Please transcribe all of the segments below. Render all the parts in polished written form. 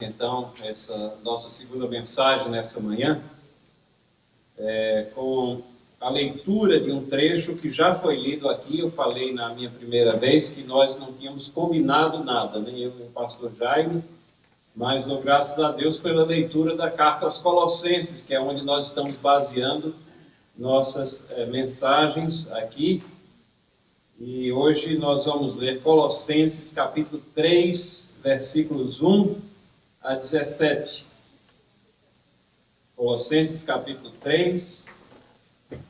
Então, essa nossa segunda mensagem nessa manhã, com a leitura de um trecho que já foi lido aqui. Eu falei na minha primeira vez que nós não tínhamos combinado nada, nem eu e o pastor Jaime, mas graças a Deus pela leitura da carta aos Colossenses, que é onde nós estamos baseando nossas mensagens aqui. E hoje nós vamos ler Colossenses capítulo 3, versículos 1 a 17. Colossenses capítulo 3,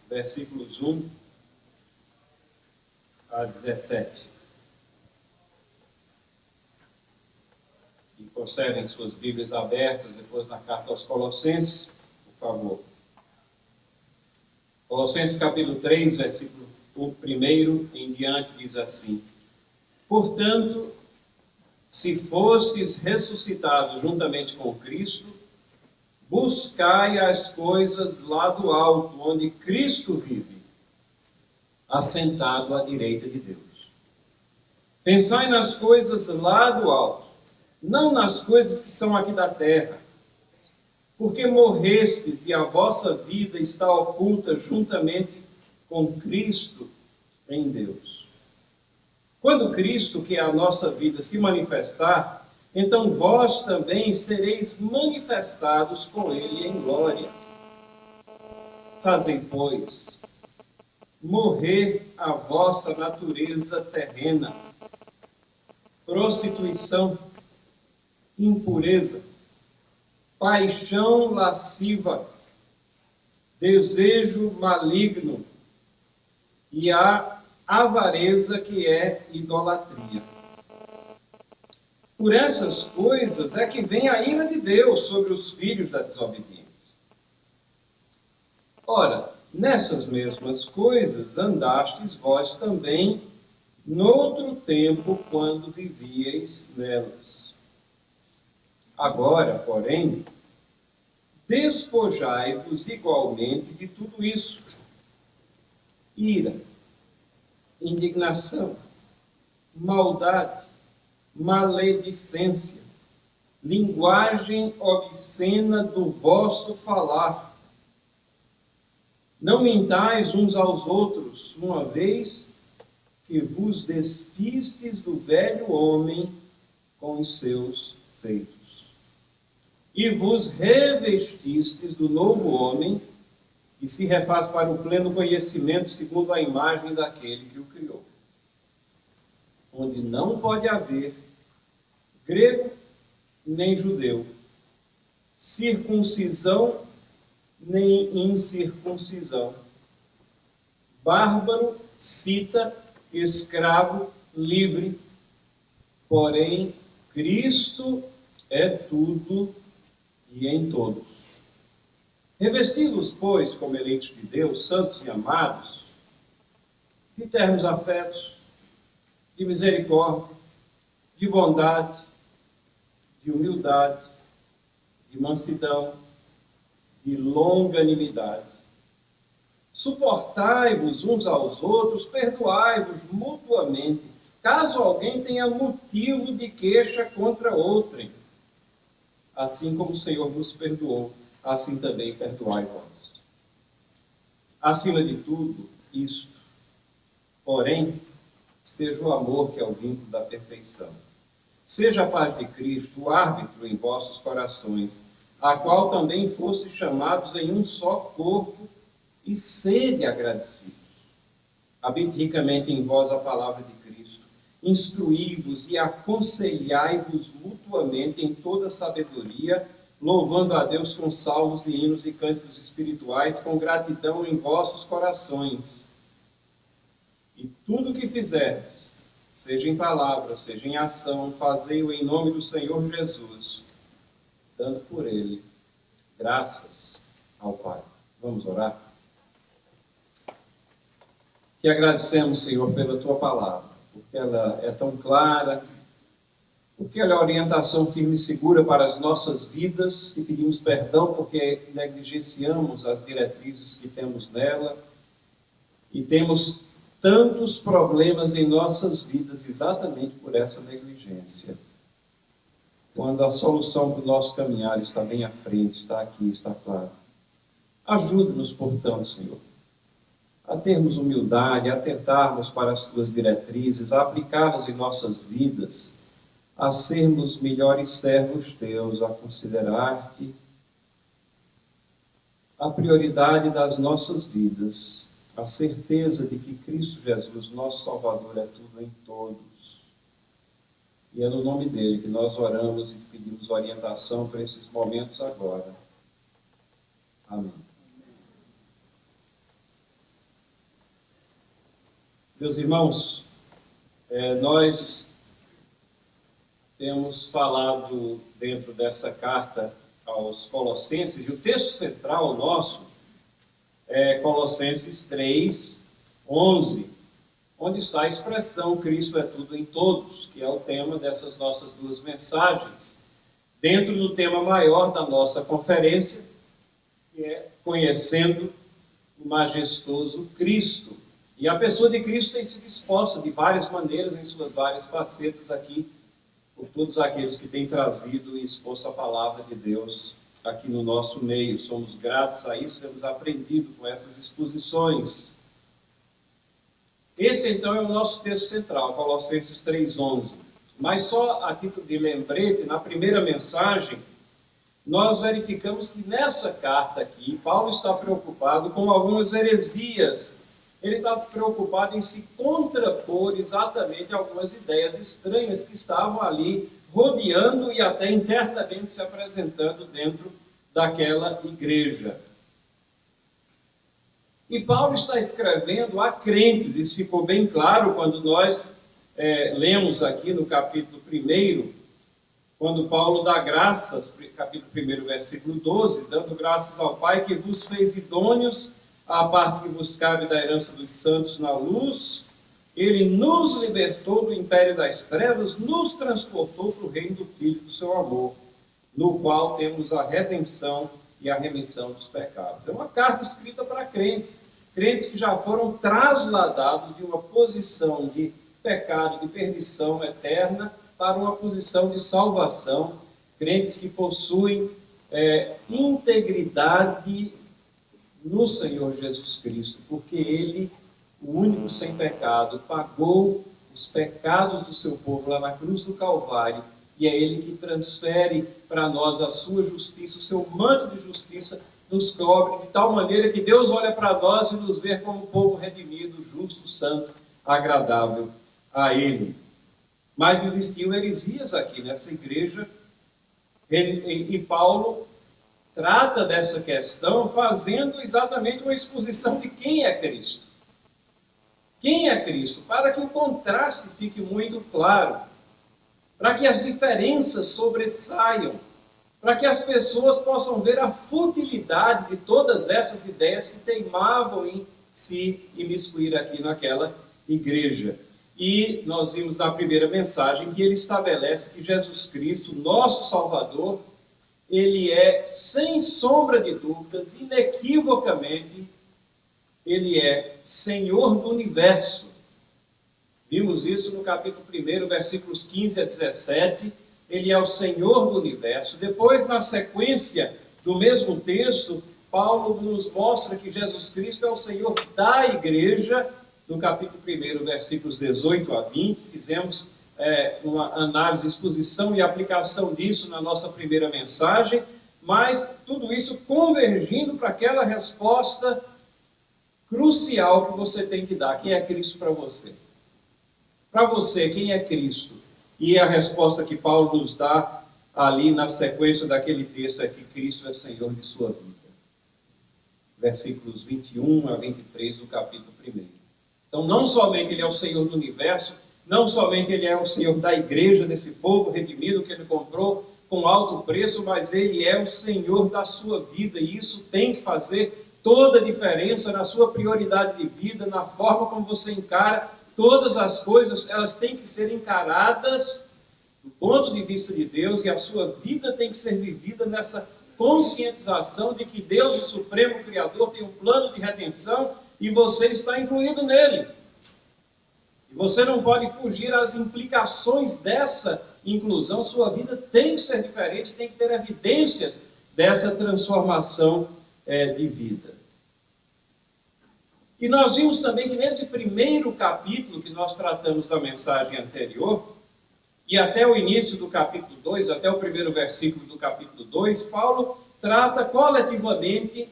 versículos 1 a 17. E conservem suas Bíblias abertas depois na carta aos Colossenses, por favor. Colossenses capítulo 3, versículo 1 em diante diz assim: Portanto, se fostes ressuscitados juntamente com Cristo, buscai as coisas lá do alto, onde Cristo vive, assentado à direita de Deus. Pensai nas coisas lá do alto, não nas coisas que são aqui da terra, porque morrestes e a vossa vida está oculta juntamente com Cristo em Deus. Quando Cristo, que é a nossa vida, se manifestar, então vós também sereis manifestados com Ele em glória. Fazei, pois, morrer a vossa natureza terrena, prostituição, impureza, paixão lasciva, desejo maligno e a avareza, que é idolatria. Por essas coisas é que vem a ira de Deus sobre os filhos da desobediência. Ora, nessas mesmas coisas andastes vós também noutro tempo, quando vivieis nelas. Agora, porém, despojai-vos igualmente de tudo isso: ira, indignação, maldade, maledicência, linguagem obscena do vosso falar. Não mentais uns aos outros, uma vez que vos despistes do velho homem com os seus feitos, e vos revestistes do novo homem, que se refaz para o pleno conhecimento segundo a imagem daquele que o criou, onde não pode haver grego nem judeu, circuncisão nem incircuncisão, bárbaro, cita, escravo, livre, porém Cristo é tudo e em todos. Revesti-vos, pois, como eleitos de Deus, santos e amados, de ternos afetos, de misericórdia, de bondade, de humildade, de mansidão, de longanimidade. Suportai-vos uns aos outros, perdoai-vos mutuamente, caso alguém tenha motivo de queixa contra outrem. Assim como o Senhor vos perdoou, assim também perdoai vós. Acima de tudo, isto, porém, esteja o amor, que é o vínculo da perfeição. Seja a paz de Cristo o árbitro em vossos corações, a qual também fostes chamados em um só corpo, e sede agradecidos. Habite ricamente em vós a palavra de Cristo. Instruí-vos e aconselhai-vos mutuamente em toda sabedoria, louvando a Deus com salmos e hinos e cânticos espirituais, com gratidão em vossos corações. E tudo o que fizerdes, seja em palavra, seja em ação, fazei-o em nome do Senhor Jesus, dando por ele graças ao Pai. Vamos orar? Te agradecemos, Senhor, pela tua palavra, porque ela é tão clara, porque ela é orientação firme e segura para as nossas vidas. E pedimos perdão porque negligenciamos as diretrizes que temos nela e temos tantos problemas em nossas vidas exatamente por essa negligência. quando a solução para o nosso caminhar está bem à frente, está aqui, está claro. Ajude-nos, portanto, Senhor, a termos humildade, a atentarmos para as tuas diretrizes, a aplicá-las em nossas vidas, a sermos melhores servos teus, a considerar-te a prioridade das nossas vidas, a certeza de que Cristo Jesus, nosso Salvador, é tudo em todos. E é no nome dele que nós oramos e pedimos orientação para esses momentos agora. Amém. Meus irmãos, nós temos falado dentro dessa carta aos Colossenses, e o texto central nosso é Colossenses 3, 11, onde está a expressão Cristo é tudo em todos, que é o tema dessas nossas duas mensagens, dentro do tema maior da nossa conferência, que é conhecendo o majestoso Cristo. E a pessoa de Cristo tem sido exposta de várias maneiras, em suas várias facetas aqui, por todos aqueles que têm trazido e exposto a palavra de Deus aqui no nosso meio. Somos gratos a isso, temos aprendido com essas exposições. Esse, então, é o nosso texto central, Colossenses 3,11. Mas só a título de lembrete, na primeira mensagem, nós verificamos que nessa carta aqui, Paulo está preocupado com algumas heresias. Ele está preocupado em se contrapor exatamente a algumas ideias estranhas que estavam ali rodeando e até internamente se apresentando dentro daquela igreja. E Paulo está escrevendo a crentes, isso ficou bem claro quando nós lemos aqui no capítulo 1, quando Paulo dá graças, capítulo 1, versículo 12, dando graças ao Pai que vos fez idôneos à parte que vos cabe da herança dos santos na luz. Ele nos libertou do império das trevas, nos transportou para o reino do Filho do seu amor, no qual temos a redenção e a remissão dos pecados. É uma carta escrita para crentes, crentes que já foram trasladados de uma posição de pecado, de perdição eterna, para uma posição de salvação, crentes que possuem integridade no Senhor Jesus Cristo, porque Ele, o único sem pecado, pagou os pecados do seu povo lá na cruz do Calvário, e é Ele que transfere para nós a sua justiça, o seu manto de justiça nos cobre, de tal maneira que Deus olha para nós e nos vê como um povo redimido, justo, santo, agradável a Ele. Mas existiam heresias aqui nessa igreja, e Paulo trata dessa questão fazendo exatamente uma exposição de quem é Cristo. Quem é Cristo? Para que o contraste fique muito claro, para que as diferenças sobressaiam, para que as pessoas possam ver a futilidade de todas essas ideias que teimavam em se imiscuir aqui naquela igreja. E nós vimos na primeira mensagem que ele estabelece que Jesus Cristo, nosso Salvador, ele é, sem sombra de dúvidas, inequivocamente, ele é Senhor do universo. Vimos isso no capítulo 1, versículos 15 a 17. Ele é o Senhor do universo. Depois, na sequência do mesmo texto, Paulo nos mostra que Jesus Cristo é o Senhor da igreja. No capítulo 1, versículos 18 a 20, fizemos uma análise, exposição e aplicação disso na nossa primeira mensagem, mas tudo isso convergindo para aquela resposta crucial que você tem que dar. Quem é Cristo para você? Para você, quem é Cristo? E a resposta que Paulo nos dá ali na sequência daquele texto é que Cristo é Senhor de sua vida. Versículos 21 a 23 do capítulo 1. Então, não somente Ele é o Senhor do universo, não somente Ele é o Senhor da igreja, desse povo redimido que Ele comprou com alto preço, mas Ele é o Senhor da sua vida, e isso tem que fazer toda a diferença na sua prioridade de vida, na forma como você encara todas as coisas. Elas têm que ser encaradas do ponto de vista de Deus, e a sua vida tem que ser vivida nessa conscientização de que Deus, o Supremo Criador, tem um plano de redenção e você está incluído nele. E você não pode fugir às implicações dessa inclusão, sua vida tem que ser diferente, tem que ter evidências dessa transformação de vida. E nós vimos também que nesse primeiro capítulo que nós tratamos da mensagem anterior, e até o início do capítulo 2, até o primeiro versículo do capítulo 2, Paulo trata coletivamente,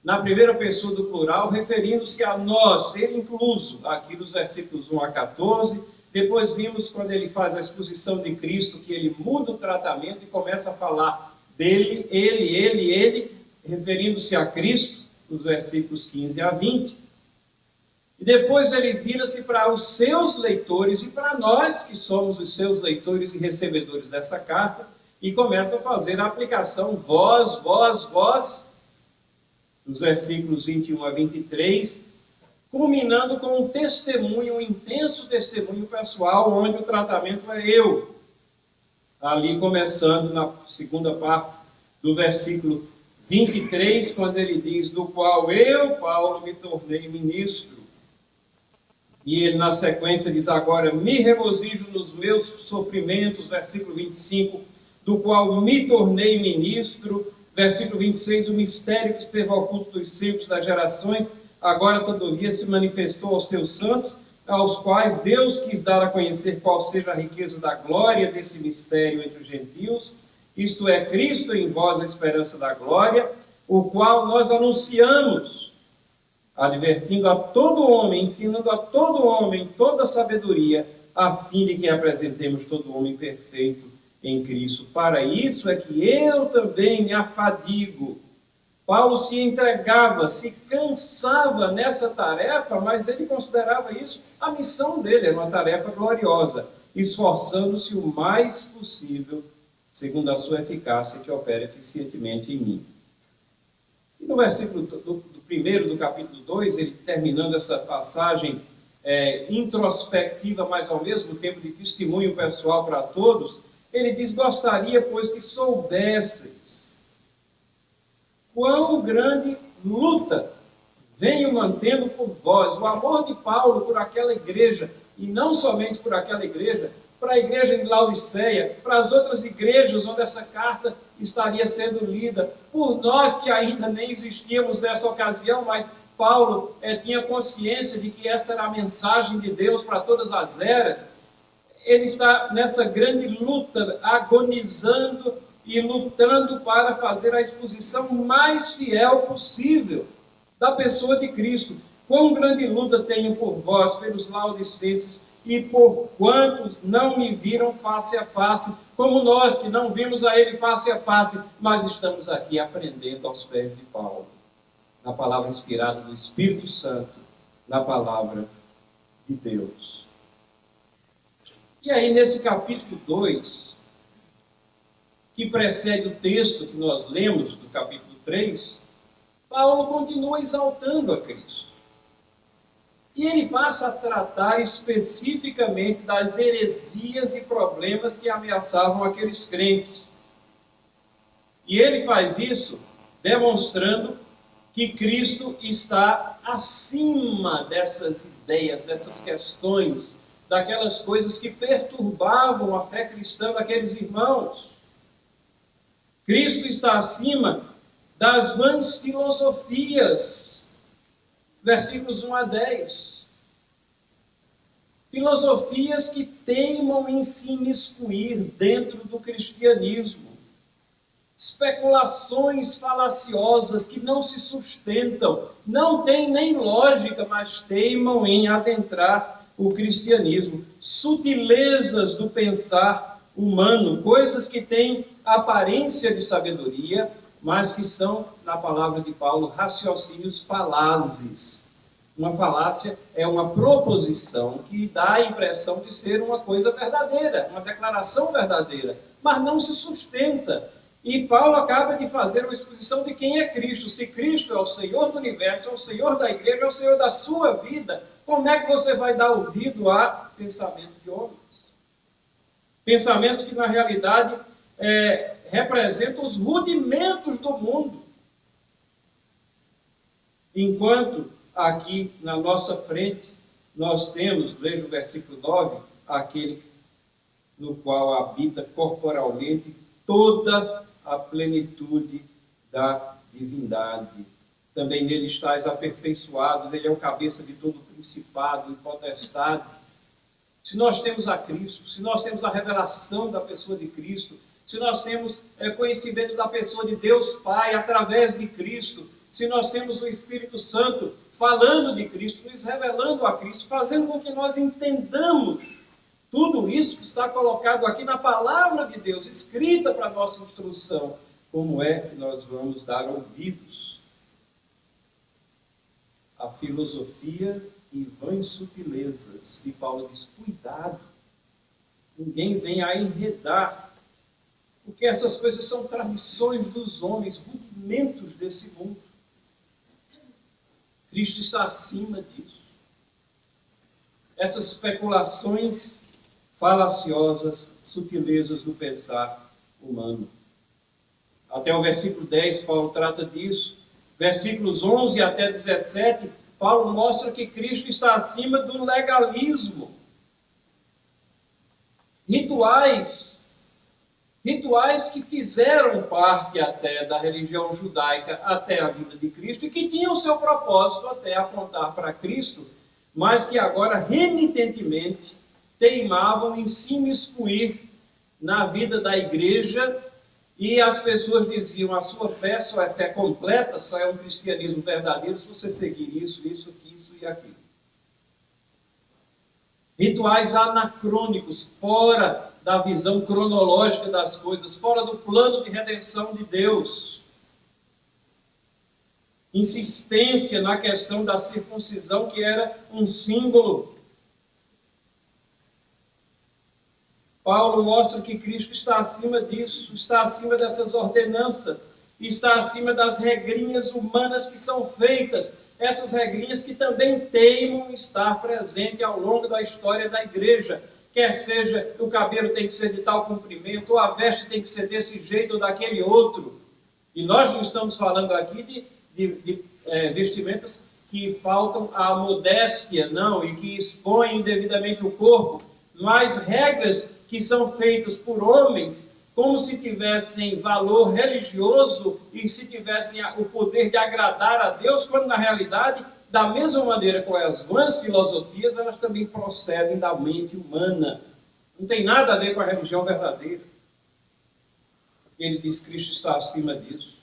na primeira pessoa do plural, referindo-se a nós, ele incluso, aqui nos versículos 1 a 14. Depois vimos, quando ele faz a exposição de Cristo, que ele muda o tratamento e começa a falar dele, ele, referindo-se a Cristo, nos versículos 15 a 20. E depois ele vira-se para os seus leitores e para nós, que somos os seus leitores e recebedores dessa carta, e começa a fazer a aplicação vós, nos versículos 21 a 23, culminando com um testemunho, um intenso testemunho pessoal, onde o tratamento é eu. Ali começando na segunda parte do versículo 23, quando ele diz, do qual eu, Paulo, me tornei ministro. E ele, na sequência, diz agora, me regozijo nos meus sofrimentos, versículo 25, do qual me tornei ministro, versículo 26, o mistério que esteve oculto dos séculos das gerações, agora, todavia, se manifestou aos seus santos, aos quais Deus quis dar a conhecer qual seja a riqueza da glória desse mistério entre os gentios, isto é, Cristo em vós a esperança da glória, o qual nós anunciamos, advertindo a todo homem, ensinando a todo homem toda a sabedoria, a fim de que apresentemos todo homem perfeito em Cristo. Para isso é que eu também me afadigo. Paulo se entregava, se cansava nessa tarefa, mas ele considerava isso a missão dele, era uma tarefa gloriosa, esforçando-se o mais possível, segundo a sua eficácia, que opera eficientemente em mim. E no versículo do primeiro do capítulo 2, ele terminando essa passagem introspectiva, mas ao mesmo tempo de testemunho pessoal para todos, ele diz, gostaria, pois, que soubesseis quão grande luta venho mantendo por vós. O amor de Paulo por aquela igreja, e não somente por aquela igreja, para a igreja de Laodiceia, para as outras igrejas onde essa carta estaria sendo lida, por nós que ainda nem existíamos nessa ocasião, mas Paulo tinha consciência de que essa era a mensagem de Deus para todas as eras. Ele está nessa grande luta, agonizando e lutando para fazer a exposição mais fiel possível da pessoa de Cristo. Quão grande luta tenho por vós, pelos laodicenses, e por quantos não me viram face a face, como nós que não vimos a ele face a face, mas estamos aqui aprendendo aos pés de Paulo, na palavra inspirada do Espírito Santo, na palavra de Deus. E aí, nesse capítulo 2, que precede o texto que nós lemos do capítulo 3, Paulo continua exaltando a Cristo. E ele passa a tratar especificamente das heresias e problemas que ameaçavam aqueles crentes. E ele faz isso demonstrando que Cristo está acima dessas ideias, dessas questões, daquelas coisas que perturbavam a fé cristã daqueles irmãos. Cristo está acima das vãs filosofias, versículos 1 a 10. Filosofias que teimam em se imiscuir dentro do cristianismo. Especulações falaciosas que não se sustentam, não têm nem lógica, mas teimam em adentrar o cristianismo. Sutilezas do pensar humano, coisas que têm aparência de sabedoria, mas que são, na palavra de Paulo, raciocínios falazes. Uma falácia é uma proposição que dá a impressão de ser uma coisa verdadeira, uma declaração verdadeira, mas não se sustenta. E Paulo acaba de fazer uma exposição de quem é Cristo. Se Cristo é o Senhor do universo, é o Senhor da igreja, é o Senhor da sua vida, como é que você vai dar ouvido a pensamento de homens? Pensamentos que, na realidade, representam os rudimentos do mundo. Enquanto aqui na nossa frente nós temos, veja o versículo 9, aquele no qual habita corporalmente toda a plenitude da divindade. Também nele estáis aperfeiçoados, ele é o cabeça de todo principado e potestade. Se nós temos a Cristo, se nós temos a revelação da pessoa de Cristo, se nós temos conhecimento da pessoa de Deus Pai através de Cristo, se nós temos o Espírito Santo falando de Cristo, nos revelando a Cristo, fazendo com que nós entendamos tudo isso que está colocado aqui na palavra de Deus, escrita para a nossa instrução, como é que nós vamos dar ouvidos à filosofia e vãs sutilezas? E Paulo diz, cuidado, ninguém venha a enredar, porque essas coisas são tradições dos homens, rudimentos desse mundo. Cristo está acima disso. Essas especulações falaciosas, sutilezas do pensar humano. Até o versículo 10, Paulo trata disso. Versículos 11 até 17, Paulo mostra que Cristo está acima do legalismo. Rituais que fizeram parte até da religião judaica até a vinda de Cristo e que tinham o seu propósito até apontar para Cristo, mas que agora renitentemente teimavam em se imiscuir na vida da igreja, e as pessoas diziam, a sua fé só é fé completa, só é um cristianismo verdadeiro se você seguir isso, isso, isso e aquilo. Rituais anacrônicos, fora da visão cronológica das coisas, fora do plano de redenção de Deus. Insistência na questão da circuncisão, que era um símbolo. Paulo mostra que Cristo está acima disso, está acima dessas ordenanças, está acima das regrinhas humanas que são feitas, essas regrinhas que também teimam estar presente ao longo da história da igreja, quer seja o cabelo tem que ser de tal comprimento, ou a veste tem que ser desse jeito ou daquele outro. E nós não estamos falando aqui de vestimentas que faltam à modéstia, não, e que expõem indevidamente o corpo, mas regras que são feitas por homens como se tivessem valor religioso e se tivessem o poder de agradar a Deus, quando na realidade, da mesma maneira com as vãs filosofias, elas também procedem da mente humana. Não tem nada a ver com a religião verdadeira. Ele diz que Cristo está acima disso.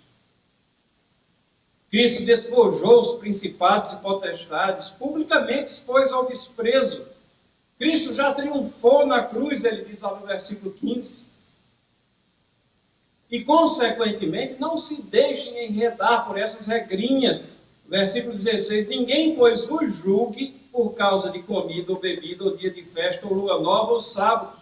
Cristo despojou os principados e potestades, publicamente expôs ao desprezo. Cristo já triunfou na cruz, ele diz lá no versículo 15. E, consequentemente, não se deixem enredar por essas regrinhas. Versículo 16, ninguém, pois, vos julgue por causa de comida ou bebida, ou dia de festa, ou lua nova, ou sábados.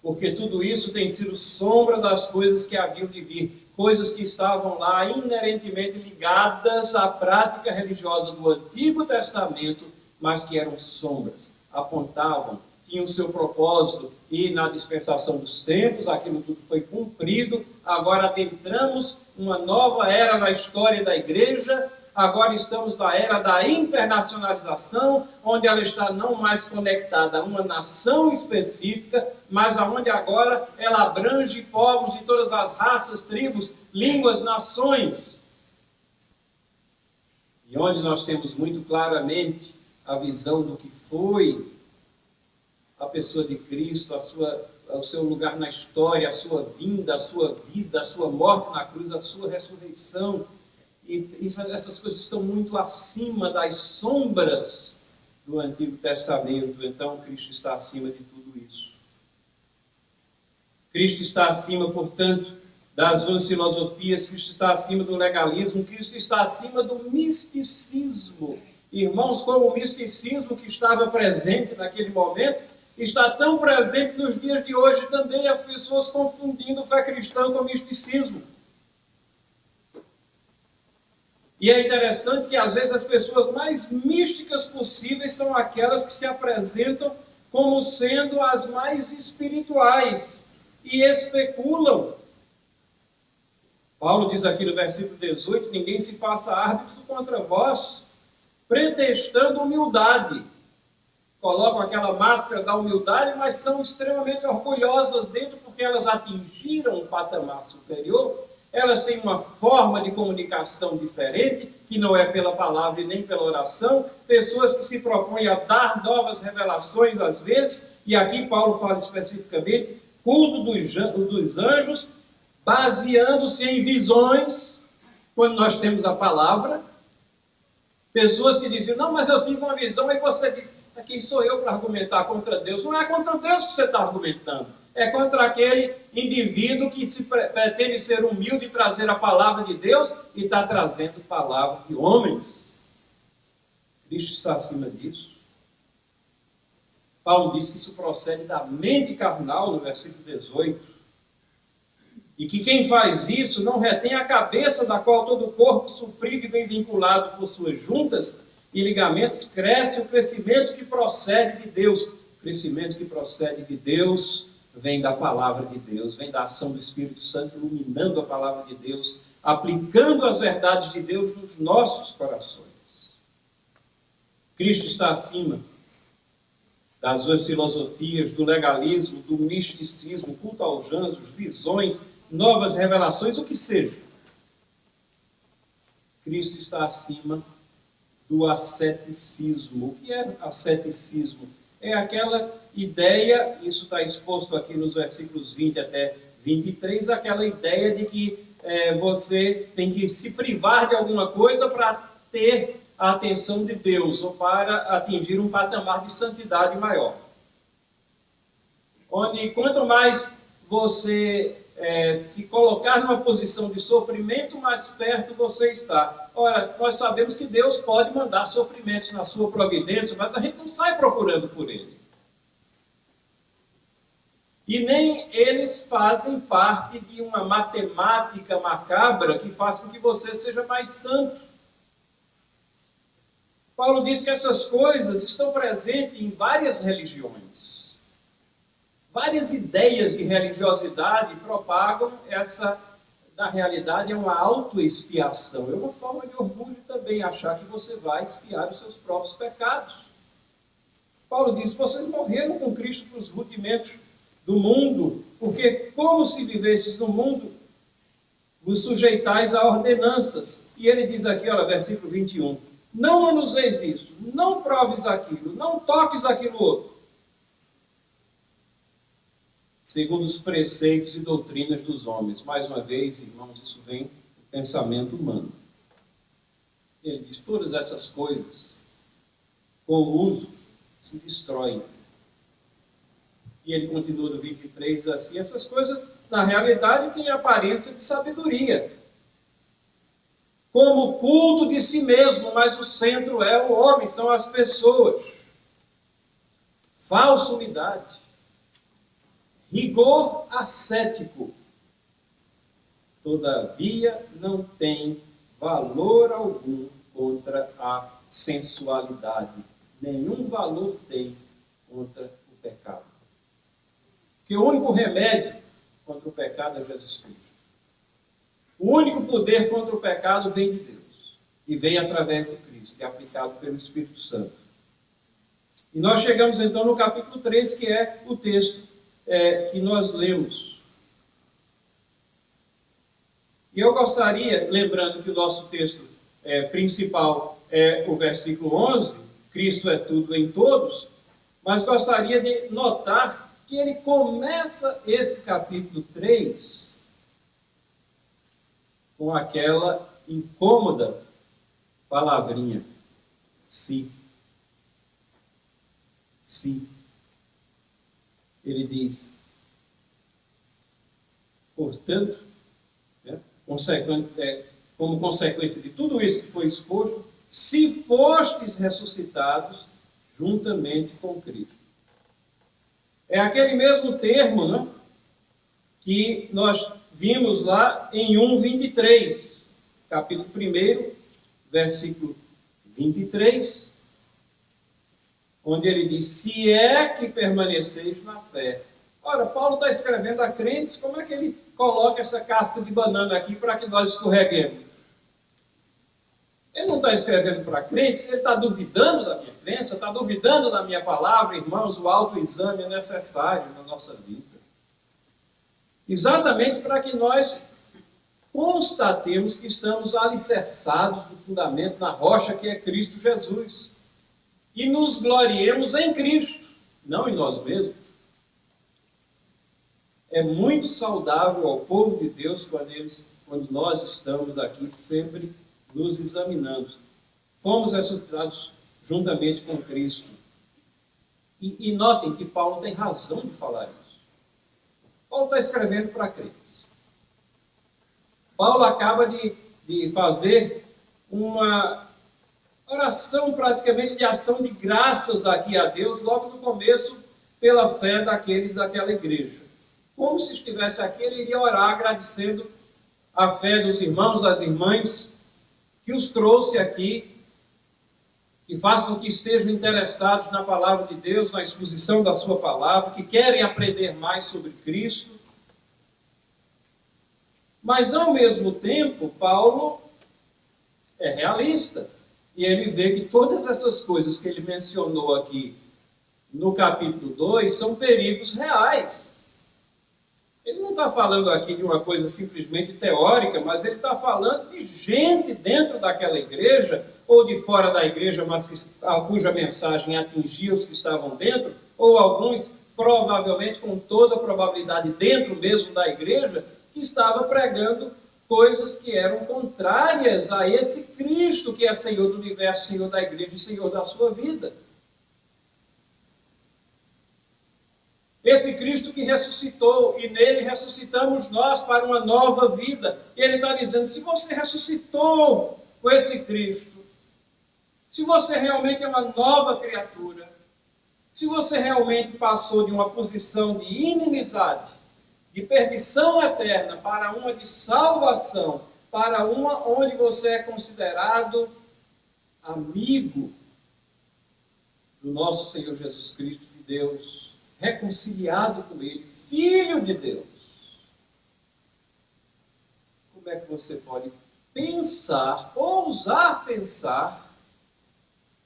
Porque tudo isso tem sido sombra das coisas que haviam de vir. Coisas que estavam lá inerentemente ligadas à prática religiosa do Antigo Testamento, mas que eram sombras, apontavam, tinham seu propósito, e na dispensação dos tempos, aquilo tudo foi cumprido. Agora adentramos uma nova era na história da igreja, agora estamos na era da internacionalização, onde ela está não mais conectada a uma nação específica, mas aonde agora ela abrange povos de todas as raças, tribos, línguas, nações. E onde nós temos muito claramente a visão do que foi a pessoa de Cristo, o seu lugar na história, a sua vinda, a sua vida, a sua morte na cruz, a sua ressurreição. E essas coisas estão muito acima das sombras do Antigo Testamento. Então, Cristo está acima de tudo isso. Cristo está acima, portanto, das vãs filosofias. Cristo está acima do legalismo. Cristo está acima do misticismo. Irmãos, como o misticismo que estava presente naquele momento está tão presente nos dias de hoje também, as pessoas confundindo fé cristã com misticismo. E é interessante que às vezes as pessoas mais místicas possíveis são aquelas que se apresentam como sendo as mais espirituais e especulam. Paulo diz aqui no versículo 18, ninguém se faça árbitro contra vós, pretextando humildade. colocam aquela máscara da humildade, mas são extremamente orgulhosas dentro porque elas atingiram um patamar superior. Elas têm uma forma de comunicação diferente, que não é pela palavra e nem pela oração. Pessoas que se propõem a dar novas revelações às vezes, e aqui Paulo fala especificamente, culto dos anjos, baseando-se em visões, quando nós temos a palavra. Pessoas que dizem, não, mas eu tive uma visão, e você diz, quem sou eu para argumentar contra Deus? Não é contra Deus que você está argumentando, é contra aquele indivíduo que pretende ser humilde e trazer a palavra de Deus e está trazendo palavra de homens. Cristo está acima disso. Paulo diz que isso procede da mente carnal, no versículo 18. E que quem faz isso não retém a cabeça, da qual todo o corpo, suprido e bem vinculado por suas juntas e ligamentos, cresce o crescimento que procede de Deus. O crescimento que procede de Deus vem da palavra de Deus, vem da ação do Espírito Santo, iluminando a palavra de Deus, aplicando as verdades de Deus nos nossos corações. Cristo está acima das suas filosofias, do legalismo, do misticismo, culto aos anjos, visões, novas revelações, o que seja. Cristo está acima do asceticismo. O que é asceticismo? É aquela ideia, isso está exposto aqui nos versículos 20 até 23, aquela ideia de que você tem que se privar de alguma coisa para ter a atenção de Deus, ou para atingir um patamar de santidade maior. Onde quanto mais você se colocar numa posição de sofrimento, mais perto você está. Ora, nós sabemos que Deus pode mandar sofrimentos na sua providência, mas a gente não sai procurando por ele. E nem eles fazem parte de uma matemática macabra que faz com que você seja mais santo. Paulo diz que essas coisas estão presentes em várias religiões. Várias ideias de religiosidade propagam essa, na realidade, é uma autoexpiação. É uma forma de orgulho também, achar que você vai expiar os seus próprios pecados. Paulo diz, vocês morreram com Cristo para os rudimentos do mundo, porque como se vivesses no mundo, vos sujeitais a ordenanças. E ele diz aqui, olha, versículo 21, não manuseis isso, não proves aquilo, não toques aquilo outro, segundo os preceitos e doutrinas dos homens. Mais uma vez, irmãos, isso vem do pensamento humano. Ele diz, todas essas coisas, com o uso, se destroem. E ele continua no 23 assim, essas coisas, na realidade, têm aparência de sabedoria, como o culto de si mesmo, mas o centro é o homem, são as pessoas. Falsa unidade. Rigor ascético, todavia não tem valor algum contra a sensualidade. Nenhum valor tem contra o pecado. Porque o único remédio contra o pecado é Jesus Cristo. O único poder contra o pecado vem de Deus. E vem através de Cristo, é aplicado pelo Espírito Santo. E nós chegamos então no capítulo 3, que é o texto que nós lemos. E eu gostaria, lembrando que o nosso texto principal é o versículo 11, Cristo é tudo em todos, mas gostaria de notar que ele começa esse capítulo 3 com aquela incômoda palavrinha, se. Se. Ele diz, portanto, como consequência de tudo isso que foi exposto, se fostes ressuscitados juntamente com Cristo. É aquele mesmo termo, né, que nós vimos lá em 1:23, capítulo 1, versículo 23, onde ele diz, se é que permaneceis na fé. Ora, Paulo está escrevendo a crentes, como é que ele coloca essa casca de banana aqui para que nós escorreguemos? Ele não está escrevendo para crentes, ele está duvidando da minha crença, está duvidando da minha palavra. Irmãos, o autoexame é necessário na nossa vida. Exatamente para que nós constatemos que estamos alicerçados no fundamento, na rocha que é Cristo Jesus. E nos gloriemos em Cristo, não em nós mesmos. É muito saudável ao povo de Deus quando nós estamos aqui sempre nos examinando. Fomos ressuscitados juntamente com Cristo. E notem que Paulo tem razão de falar isso. Paulo está escrevendo para crentes. Paulo acaba de fazer uma oração praticamente de ação de graças aqui a Deus, logo no começo, pela fé daqueles daquela igreja. Como se estivesse aqui, ele iria orar agradecendo a fé dos irmãos, das irmãs, que os trouxe aqui, que façam que estejam interessados na palavra de Deus, na exposição da sua palavra, que querem aprender mais sobre Cristo. Mas, ao mesmo tempo, Paulo é realista. E ele vê que todas essas coisas que ele mencionou aqui no capítulo 2 são perigos reais. Ele não está falando aqui de uma coisa simplesmente teórica, mas ele está falando de gente dentro daquela igreja, ou de fora da igreja, mas cuja mensagem atingia os que estavam dentro, ou alguns, provavelmente, com toda probabilidade, dentro mesmo da igreja, que estava pregando coisas que eram contrárias a esse Cristo que é Senhor do universo, Senhor da igreja e Senhor da sua vida. Esse Cristo que ressuscitou, e nele ressuscitamos nós para uma nova vida. E ele está dizendo, se você ressuscitou com esse Cristo, se você realmente é uma nova criatura, se você realmente passou de uma posição de inimizade, de perdição eterna, para uma de salvação, para uma onde você é considerado amigo do nosso Senhor Jesus Cristo, de Deus, reconciliado com Ele, filho de Deus. Como é que você pode pensar, ousar pensar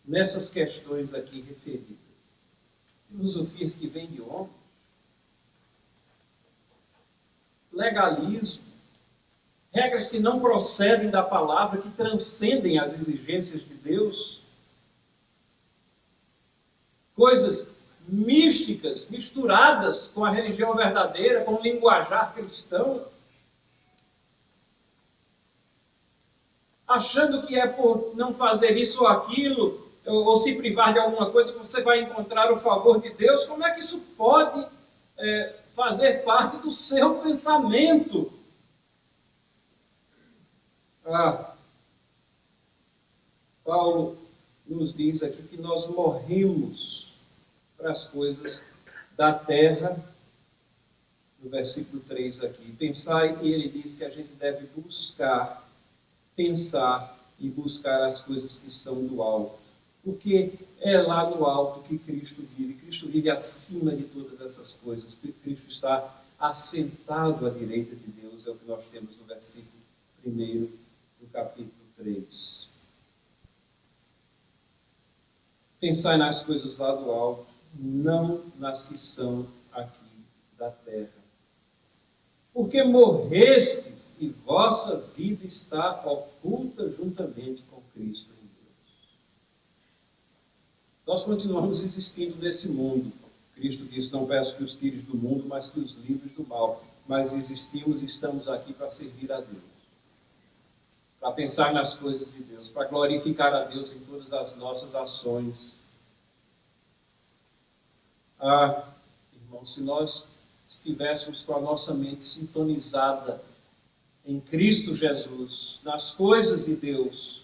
nessas questões aqui referidas? Filosofias que vêm de homem, legalismo, regras que não procedem da palavra, que transcendem as exigências de Deus, coisas místicas, misturadas com a religião verdadeira, com o linguajar cristão, achando que é por não fazer isso ou aquilo, ou se privar de alguma coisa, que você vai encontrar o favor de Deus. Como é que isso pode fazer parte do seu pensamento? Paulo nos diz aqui que nós morremos para as coisas da terra, no versículo 3 aqui. Pensar, e ele diz que a gente deve buscar, pensar e buscar as coisas que são do alto. Porque é lá no alto que Cristo vive. Cristo vive acima de todas essas coisas. Cristo está assentado à direita de Deus, é o que nós temos no versículo 1 do capítulo 3. Pensar nas coisas lá do alto, não nas que são aqui da terra. Porque morrestes e vossa vida está oculta juntamente com Cristo em Deus. Nós continuamos existindo nesse mundo. Cristo disse, não peço que os tires do mundo, mas que os livres do mal. Mas existimos e estamos aqui para servir a Deus. Para pensar nas coisas de Deus, para glorificar a Deus em todas as nossas ações. Irmão, se nós estivéssemos com a nossa mente sintonizada em Cristo Jesus, nas coisas de Deus,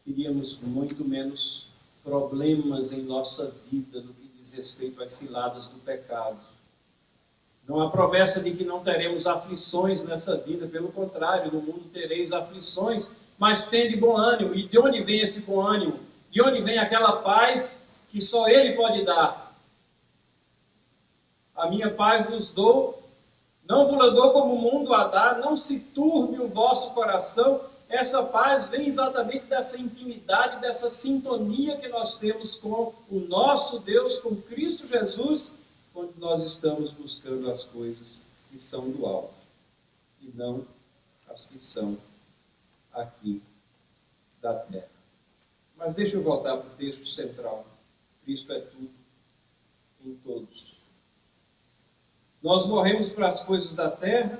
teríamos muito menos problemas em nossa vida no que diz respeito às ciladas do pecado. Não há promessa de que não teremos aflições nessa vida, pelo contrário, no mundo tereis aflições, mas tende bom ânimo. E de onde vem esse bom ânimo? De onde vem aquela paz que só Ele pode dar? A minha paz vos dou, não vos dou como o mundo a dá, não se turbe o vosso coração essa paz vem exatamente dessa intimidade, dessa sintonia que nós temos com o nosso Deus, com Cristo Jesus, quando nós estamos buscando as coisas que são do alto e não as que são aqui da terra. Mas deixa eu voltar para o texto central. Cristo é tudo em todos. Nós morremos para as coisas da terra.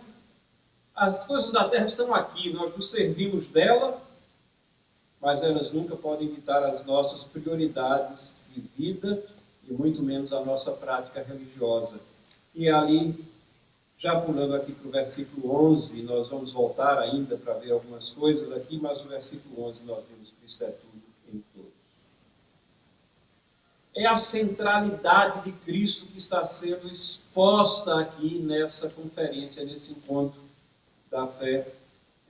As coisas da terra estão aqui, nós nos servimos dela, mas elas nunca podem evitar as nossas prioridades de vida e muito menos a nossa prática religiosa. E ali, já pulando aqui para o versículo 11, nós vamos voltar ainda para ver algumas coisas aqui, mas no versículo 11 nós vemos que Cristo é tudo em todos. É a centralidade de Cristo que está sendo exposta aqui nessa conferência, nesse encontro da fé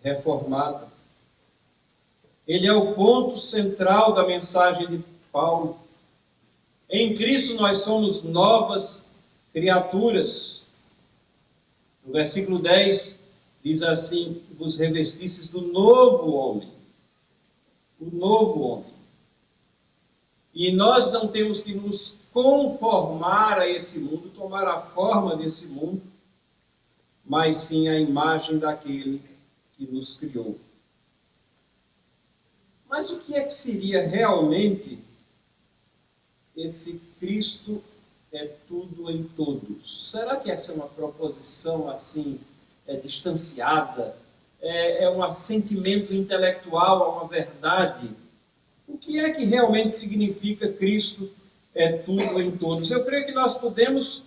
reformada. Ele é o ponto central da mensagem de Paulo. Em Cristo nós somos novas criaturas. No versículo 10 diz assim: vos revestistes do novo homem. O novo homem. E nós não temos que nos conformar a esse mundo, tomar a forma desse mundo, mas sim a imagem daquele que nos criou. Mas o que é que seria realmente esse Cristo é tudo em todos? Será que essa é uma proposição assim, distanciada? É um assentimento intelectual a uma verdade? O que é que realmente significa Cristo é tudo em todos? Eu creio que nós podemos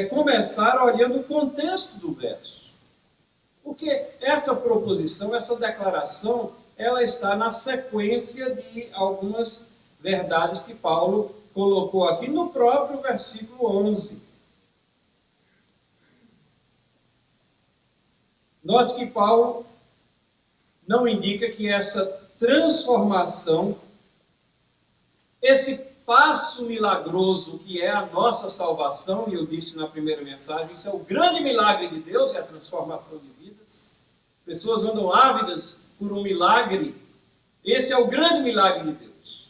começar olhando o contexto do verso. Porque essa proposição, essa declaração, ela está na sequência de algumas verdades que Paulo colocou aqui no próprio versículo 11. Note que Paulo não indica que essa transformação, esse passo milagroso que é a nossa salvação, e eu disse na primeira mensagem, isso é o grande milagre de Deus, é a transformação de vidas. Pessoas andam ávidas por um milagre. Esse é o grande milagre de Deus.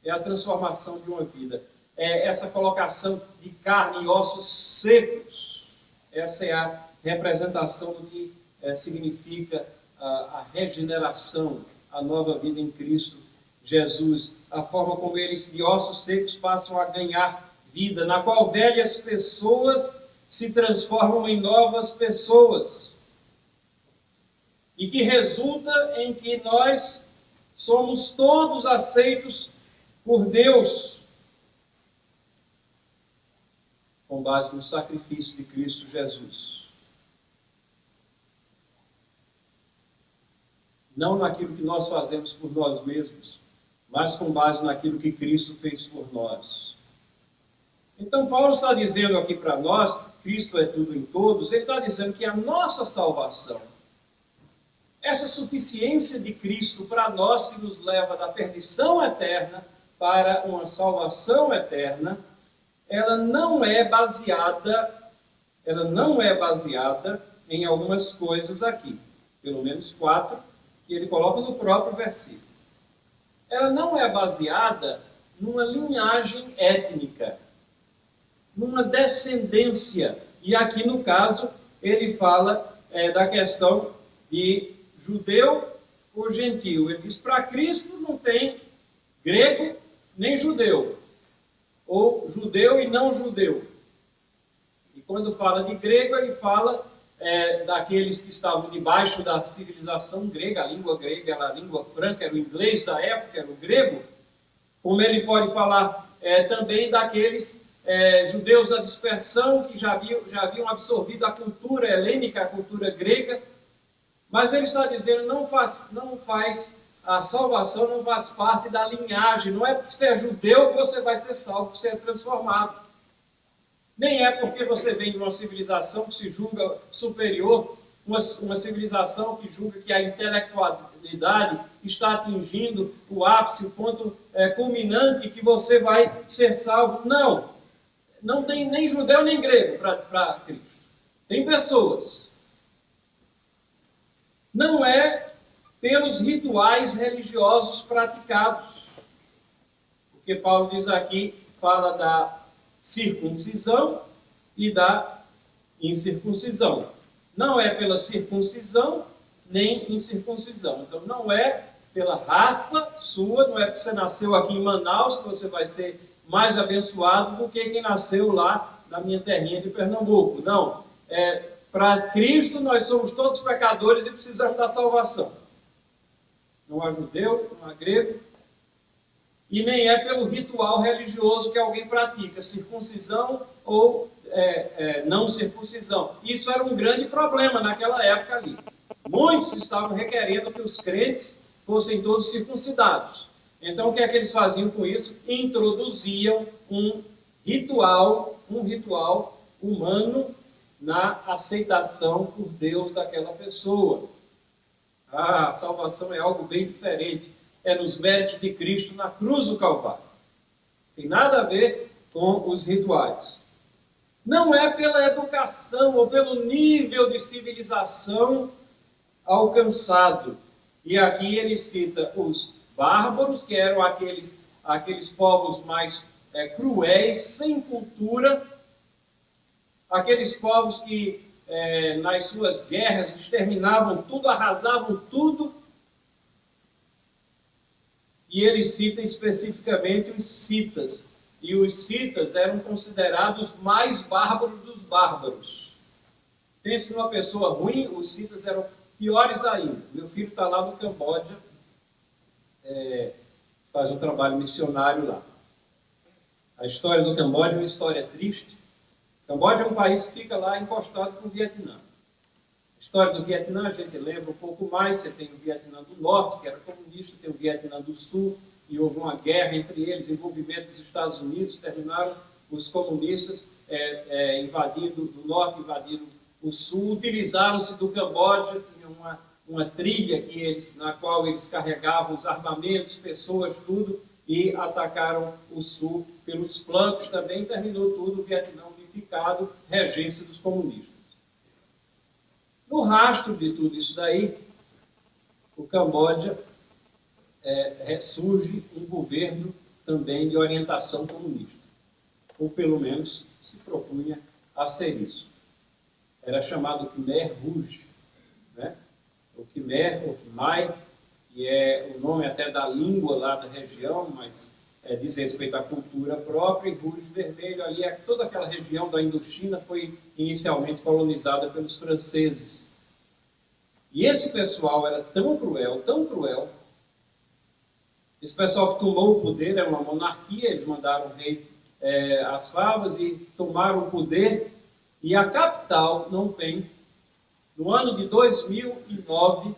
É a transformação de uma vida. É essa colocação de carne e ossos secos. Essa é a representação do que significa a regeneração, a nova vida em Cristo Jesus, a forma como eles de ossos secos passam a ganhar vida, na qual velhas pessoas se transformam em novas pessoas, e que resulta em que nós somos todos aceitos por Deus, com base no sacrifício de Cristo Jesus. Não naquilo que nós fazemos por nós mesmos, mas com base naquilo que Cristo fez por nós. Então, Paulo está dizendo aqui para nós, Cristo é tudo em todos, ele está dizendo que a nossa salvação, essa suficiência de Cristo para nós, que nos leva da perdição eterna para uma salvação eterna, ela não é baseada em algumas coisas aqui, pelo menos 4, que ele coloca no próprio versículo. Ela não é baseada numa linhagem étnica, numa descendência. E aqui, no caso, ele fala da questão de judeu ou gentil. Ele diz, para Cristo não tem grego nem judeu, ou judeu e não judeu. E quando fala de grego, ele fala daqueles que estavam debaixo da civilização grega. A língua grega era a língua franca, era o inglês da época, era o grego. Como ele pode falar também daqueles judeus da dispersão que já haviam absorvido a cultura helênica, a cultura grega. Mas ele está dizendo, a salvação não faz parte da linhagem. Não é porque você é judeu que você vai ser salvo, que você é transformado. Nem é porque você vem de uma civilização que se julga superior, uma civilização que julga que a intelectualidade está atingindo o ápice, o ponto culminante, que você vai ser salvo. Não. Não tem nem judeu nem grego para Cristo. Tem pessoas. Não é pelo os rituais religiosos praticados. Porque Paulo diz aqui, fala da circuncisão e da incircuncisão. Não é pela circuncisão, nem incircuncisão. Então, não é pela raça sua, não é porque você nasceu aqui em Manaus que você vai ser mais abençoado do que quem nasceu lá na minha terrinha de Pernambuco. Não. Para Cristo, nós somos todos pecadores e precisamos da salvação. Não há judeu, não há grego, e nem é pelo ritual religioso que alguém pratica, circuncisão ou não circuncisão. Isso era um grande problema naquela época ali. Muitos estavam requerendo que os crentes fossem todos circuncidados. Então, o que é que eles faziam com isso? Introduziam um ritual humano na aceitação por Deus daquela pessoa. A salvação é algo bem diferente. É nos méritos de Cristo na cruz do Calvário. Tem nada a ver com os rituais. Não é pela educação ou pelo nível de civilização alcançado. E aqui ele cita os bárbaros, que eram aqueles povos mais cruéis, sem cultura, aqueles povos que nas suas guerras exterminavam tudo, arrasavam tudo. E ele cita especificamente os citas. E os citas eram considerados mais bárbaros dos bárbaros. Pense numa pessoa ruim, os citas eram piores ainda. Meu filho está lá no Camboja, faz um trabalho missionário lá. A história do Camboja é uma história triste. O Camboja é um país que fica lá encostado com o Vietnã. A história do Vietnã a gente lembra um pouco mais. Você tem o Vietnã do Norte, que era comunista, tem o Vietnã do Sul, e houve uma guerra entre eles, envolvimento dos Estados Unidos, terminaram os comunistas invadindo do Norte, invadindo o Sul, utilizaram-se do Camboja, tinha uma trilha na qual eles carregavam os armamentos, pessoas, tudo, e atacaram o Sul pelos flancos também, terminou tudo, o Vietnã unificado, regência dos comunistas. No rastro de tudo isso daí, o Camboja ressurge um governo também de orientação comunista, ou pelo menos se propunha a ser isso. Era chamado Khmer Rouge, né? O Khmer, ou Khmer, que é o nome até da língua lá da região, mas diz respeito à cultura própria, e Rouge vermelho ali, toda aquela região da Indochina foi inicialmente colonizada pelos franceses. E esse pessoal era tão cruel, esse pessoal que tomou o poder, era uma monarquia, eles mandaram o rei às favas e tomaram o poder, e a capital, Phnom Penh, no ano de 2009,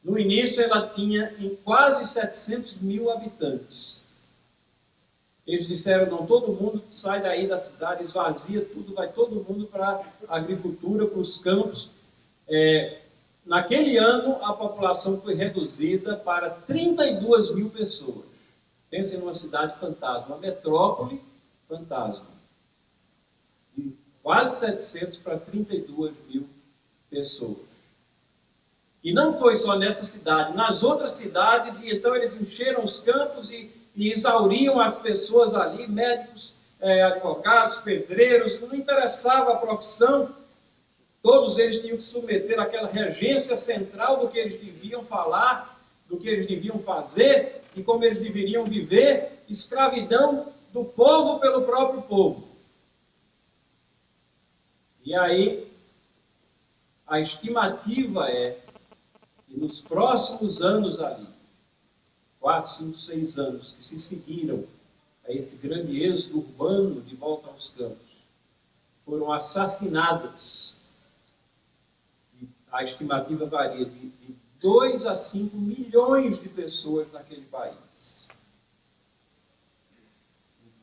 no início ela tinha quase 700 mil habitantes. Eles disseram, não, todo mundo sai daí da cidade, esvazia tudo, vai todo mundo para a agricultura, para os campos. Naquele ano, a população foi reduzida para 32 mil pessoas. Pensem numa cidade fantasma, uma metrópole fantasma. De quase 700 para 32 mil pessoas. E não foi só nessa cidade, nas outras cidades, e então eles encheram os campos e exauriam as pessoas ali, médicos, advogados, pedreiros, não interessava a profissão. Todos eles tinham que submeter àquela regência central do que eles deviam falar, do que eles deviam fazer e como eles deveriam viver, escravidão do povo pelo próprio povo. E aí, a estimativa é que nos próximos anos ali, 4, 5, 6 anos que se seguiram a esse grande êxodo urbano de volta aos campos, foram assassinadas. A estimativa varia de 2 a 5 milhões de pessoas naquele país.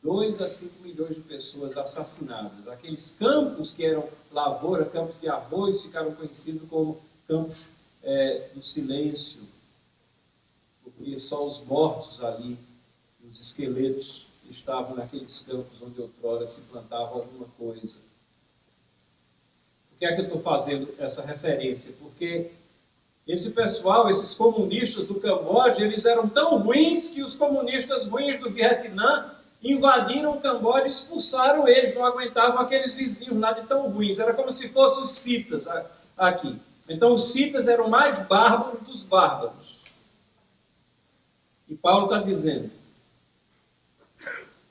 2 a 5 milhões de pessoas assassinadas. Aqueles campos que eram lavoura, campos de arroz, ficaram conhecidos como campos do silêncio, porque só os mortos ali, os esqueletos, estavam naqueles campos onde outrora se plantava alguma coisa. Por que é que eu estou fazendo essa referência? Porque Esse pessoal, esses comunistas do Camboja, eles eram tão ruins que os comunistas ruins do Vietnã invadiram o Camboja e expulsaram eles, não aguentavam aqueles vizinhos nada de tão ruins. Era como se fossem os citas aqui. Então os citas eram mais bárbaros dos bárbaros. E Paulo está dizendo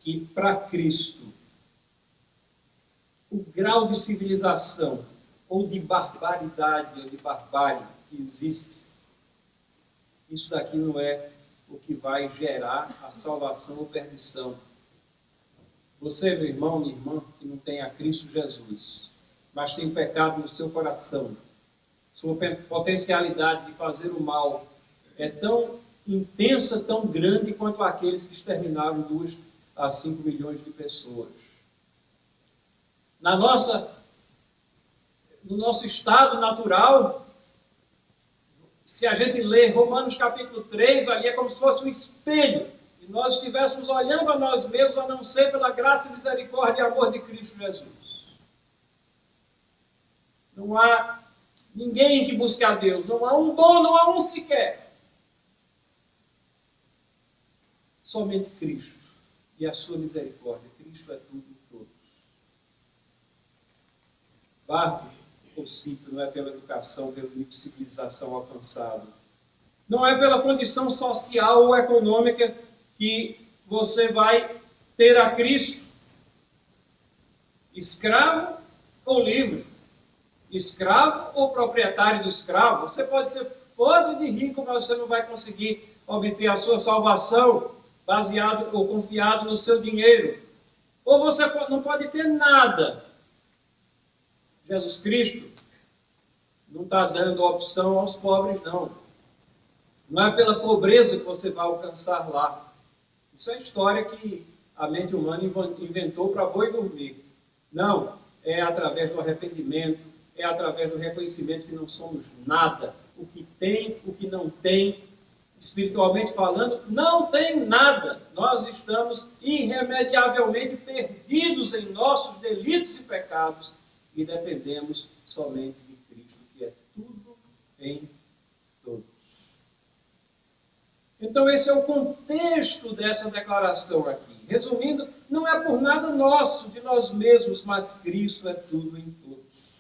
que para Cristo o grau de civilização ou de barbaridade ou de barbárie que existe, isso daqui não é o que vai gerar a salvação ou perdição. Você, meu irmão, minha irmã, que não tem a Cristo Jesus, mas tem pecado no seu coração, sua potencialidade de fazer o mal é tão intensa, tão grande quanto aqueles que exterminaram 2 a 5 milhões de pessoas. No nosso estado natural, se a gente lê Romanos capítulo 3, ali é como se fosse um espelho, e nós estivéssemos olhando a nós mesmos, a não ser pela graça, misericórdia e amor de Cristo Jesus. Não há ninguém que busque a Deus, não há um bom, não há um sequer. Somente Cristo e a sua misericórdia. Cristo é tudo em todos. Barco ou cito, não é pela educação, pelo nível de civilização alcançado. Não é pela condição social ou econômica que você vai ter a Cristo. Escravo ou livre. Escravo ou proprietário do escravo. Você pode ser podre de rico, mas você não vai conseguir obter a sua salvação baseado ou confiado no seu dinheiro. Ou você não pode ter nada. Jesus Cristo não está dando opção aos pobres, não. Não é pela pobreza que você vai alcançar lá. Isso é história que a mente humana inventou para boi dormir. Não, é através do arrependimento, é através do reconhecimento que não somos nada. O que tem, o que não tem, espiritualmente falando, não tem nada. Nós estamos irremediavelmente perdidos em nossos delitos e pecados e dependemos somente de Cristo, que é tudo em todos. Então esse é o contexto dessa declaração aqui. Resumindo, não é por nada nosso, de nós mesmos, mas Cristo é tudo em todos.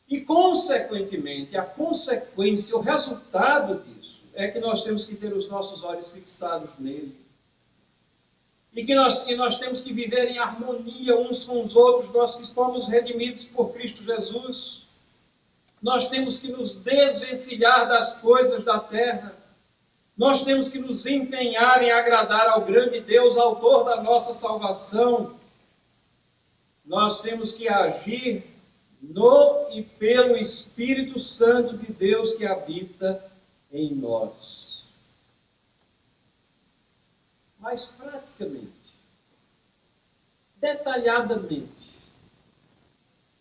E, consequentemente, a consequência, o resultado disso, é que nós temos que ter os nossos olhos fixados nele. E nós temos que viver em harmonia uns com os outros, nós que fomos redimidos por Cristo Jesus. Nós temos que nos desvencilhar das coisas da terra. Nós temos que nos empenhar em agradar ao grande Deus, autor da nossa salvação. Nós temos que agir no e pelo Espírito Santo de Deus que habita em nós. Mas praticamente, detalhadamente,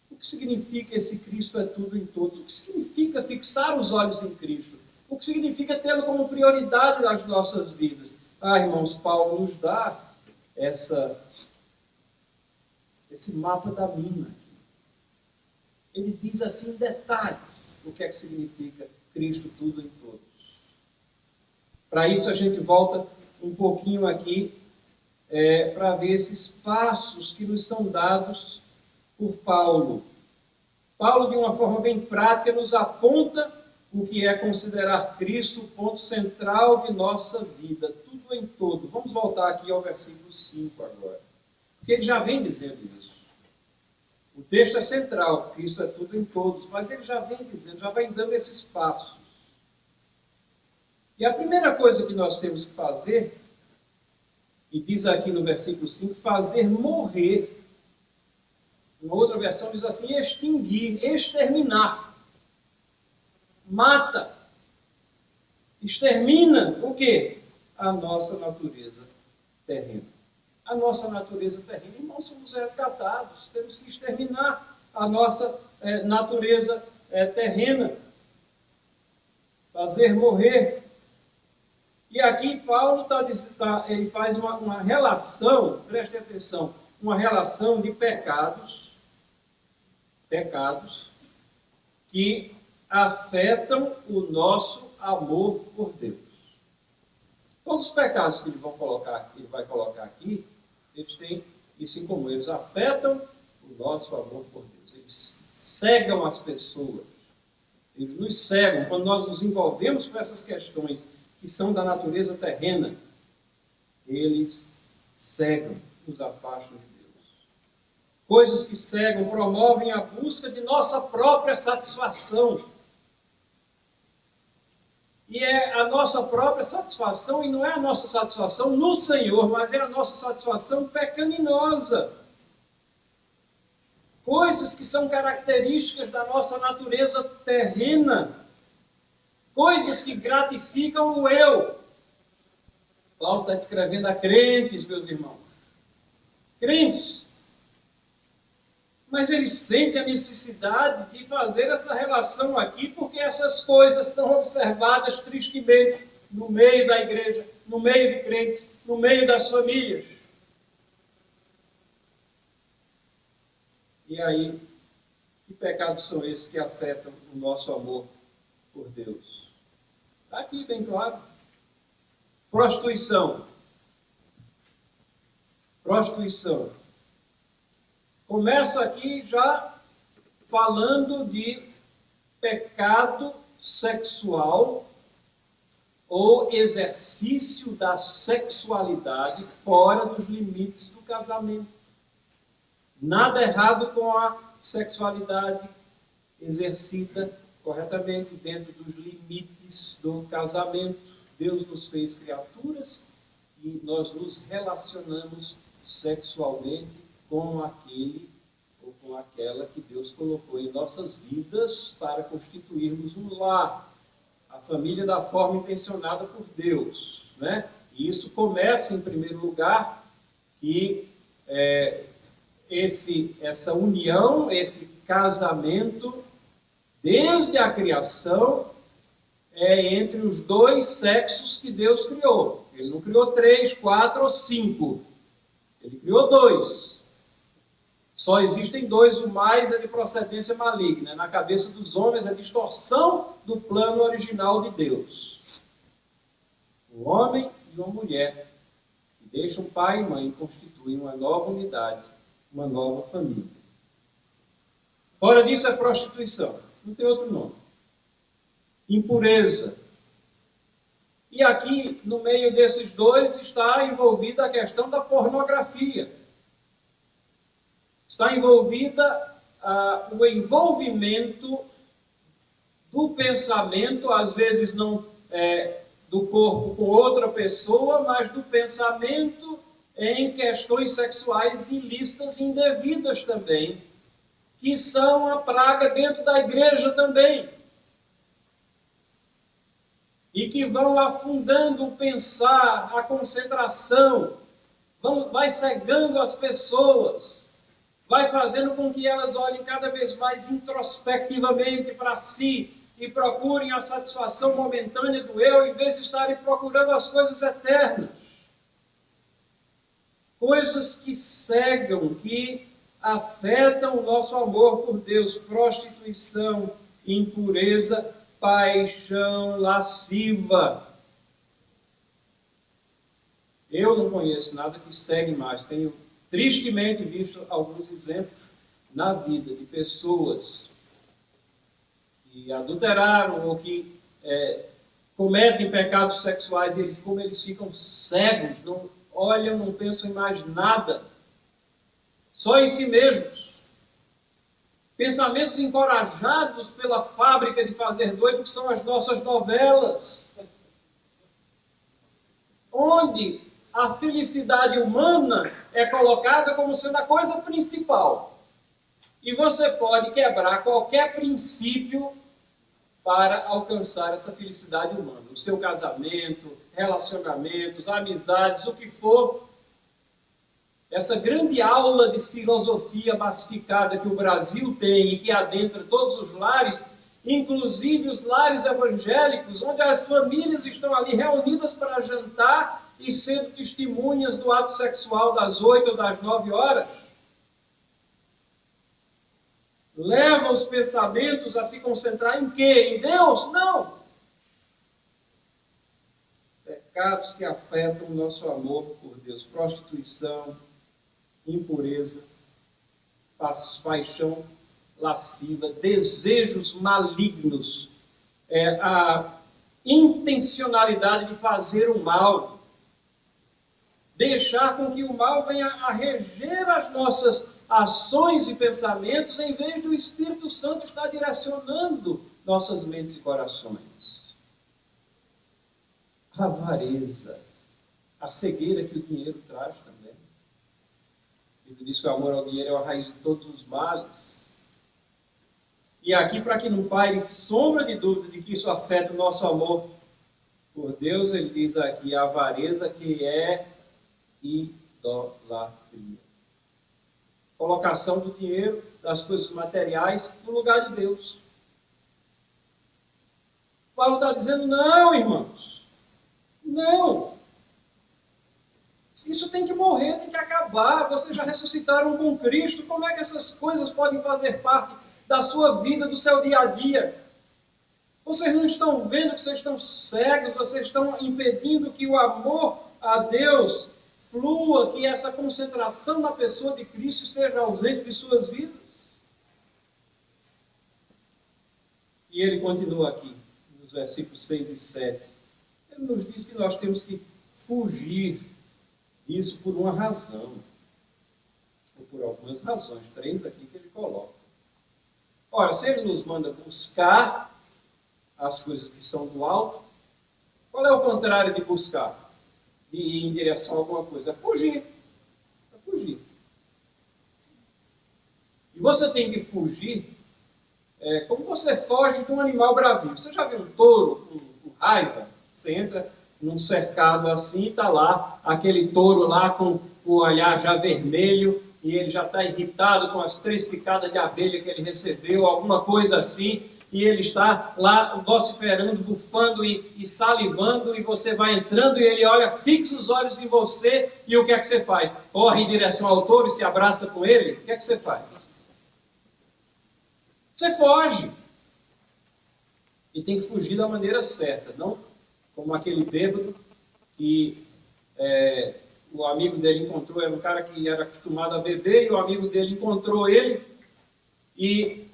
o que significa esse Cristo é tudo em todos? O que significa fixar os olhos em Cristo? O que significa tê-lo como prioridade nas nossas vidas? Irmãos, Paulo nos dá esse mapa da mina aqui. Ele diz assim em detalhes o que é que significa Cristo tudo em todos. Para isso a gente volta um pouquinho aqui para ver esses passos que nos são dados por Paulo. Paulo, de uma forma bem prática, nos aponta o que é considerar Cristo o ponto central de nossa vida, tudo em todo. Vamos voltar aqui ao versículo 5 agora, porque ele já vem dizendo isso. O texto é central, Cristo é tudo em todos, mas ele já vem dizendo, já vem dando esses passos. E a primeira coisa que nós temos que fazer, e diz aqui no versículo 5, fazer morrer. Uma outra versão diz assim, extinguir, exterminar. Mata. Extermina o quê? A nossa natureza terrena. A nossa natureza terrena. Irmãos, somos resgatados. Temos que exterminar a nossa natureza terrena. Fazer morrer. E aqui Paulo ele faz uma relação, preste atenção, uma relação de pecados que afetam o nosso amor por Deus. Todos os pecados que ele vai colocar aqui, eles têm isso em comum. Eles afetam o nosso amor por Deus. Eles cegam as pessoas. Eles nos cegam. Quando nós nos envolvemos com essas questões que são da natureza terrena, eles cegam, nos afastam de Deus. Coisas que cegam, promovem a busca de nossa própria satisfação. E é a nossa própria satisfação, e não é a nossa satisfação no Senhor, mas é a nossa satisfação pecaminosa. Coisas que são características da nossa natureza terrena. Coisas que gratificam o eu. Paulo está escrevendo a crentes, meus irmãos. Crentes. Mas eles sentem a necessidade de fazer essa relação aqui, porque essas coisas são observadas tristemente no meio da igreja, no meio de crentes, no meio das famílias. E aí, que pecados são esses que afetam o nosso amor por Deus? Está aqui bem claro. Prostituição. Prostituição. Começa aqui já falando de pecado sexual ou exercício da sexualidade fora dos limites do casamento. Nada errado com a sexualidade exercida corretamente dentro dos limites do casamento. Deus nos fez criaturas e nós nos relacionamos sexualmente com aquele ou com aquela que Deus colocou em nossas vidas para constituirmos um lar, a família da forma intencionada por Deus, né? E isso começa, em primeiro lugar, que essa união, esse casamento, desde a criação, é entre os dois sexos que Deus criou. Ele não criou 3, 4 ou 5. Ele criou 2. Só existem 2, o mais é de procedência maligna. Na cabeça dos homens é distorção do plano original de Deus. Um homem e uma mulher que deixam pai e mãe e constituem uma nova unidade, uma nova família. Fora disso é prostituição. Não tem outro nome. Impureza. E aqui, no meio desses dois, está envolvida a questão da pornografia. Está envolvida o envolvimento do pensamento, às vezes não do corpo com outra pessoa, mas do pensamento em questões sexuais ilícitas e indevidas também, que são a praga dentro da igreja também. E que vão afundando o pensar, a concentração, vai cegando as pessoas, vai fazendo com que elas olhem cada vez mais introspectivamente para si e procurem a satisfação momentânea do eu, em vez de estarem procurando as coisas eternas. Coisas que cegam, que afetam o nosso amor por Deus. Prostituição, impureza, paixão lasciva. Eu não conheço nada que segue mais. Tenho tristemente visto alguns exemplos na vida de pessoas que adulteraram ou que cometem pecados sexuais e como eles ficam cegos, não olham, não pensam em mais nada, só em si mesmos. Pensamentos encorajados pela fábrica de fazer doido, que são as nossas novelas, onde a felicidade humana é colocada como sendo a coisa principal. E você pode quebrar qualquer princípio para alcançar essa felicidade humana. O seu casamento, relacionamentos, amizades, o que for. Essa grande aula de filosofia massificada que o Brasil tem e que adentra todos os lares, inclusive os lares evangélicos, onde as famílias estão ali reunidas para jantar e sendo testemunhas do ato sexual das 8 ou das 9 horas. leva os pensamentos a se concentrar em quê? Em Deus? Não! Pecados que afetam o nosso amor por Deus. Prostituição, impureza, paixão lasciva, desejos malignos, a intencionalidade de fazer o mal, deixar com que o mal venha a reger as nossas ações e pensamentos, em vez do Espírito Santo estar direcionando nossas mentes e corações. A avareza, a cegueira que o dinheiro traz também. Ele diz que o amor ao dinheiro é a raiz de todos os males. E aqui, para que não paire sombra de dúvida de que isso afeta o nosso amor por Deus, ele diz aqui a avareza, que é idolatria. Colocação do dinheiro, das coisas materiais, no lugar de Deus. Paulo está dizendo, não, irmãos, não. Isso tem que morrer, tem que acabar. Vocês já ressuscitaram com Cristo. Como é que essas coisas podem fazer parte da sua vida, do seu dia a dia? Vocês não estão vendo que vocês estão cegos, vocês estão impedindo que o amor a Deus flua, que essa concentração na pessoa de Cristo esteja ausente de suas vidas? E ele continua aqui, nos versículos 6 e 7. Ele nos diz que nós temos que fugir disso por uma razão, ou por algumas razões, 3 aqui que ele coloca. Ora, se ele nos manda buscar as coisas que são do alto, qual é o contrário de buscar? De ir em direção a alguma coisa? É fugir. É fugir. E você tem que fugir como você foge de um animal bravio. Você já viu um touro com raiva? Você entra num cercado assim, está lá aquele touro lá com o olhar já vermelho, e ele já está irritado com as 3 picadas de abelha que ele recebeu, alguma coisa assim, e ele está lá vociferando, bufando e salivando, e você vai entrando e ele olha, fixa os olhos em você, e o que é que você faz? Corre em direção ao touro e se abraça com ele? O que é que você faz? Você foge. E tem que fugir da maneira certa, não como aquele bêbado que o amigo dele encontrou, era um cara que era acostumado a beber, e o amigo dele encontrou ele, e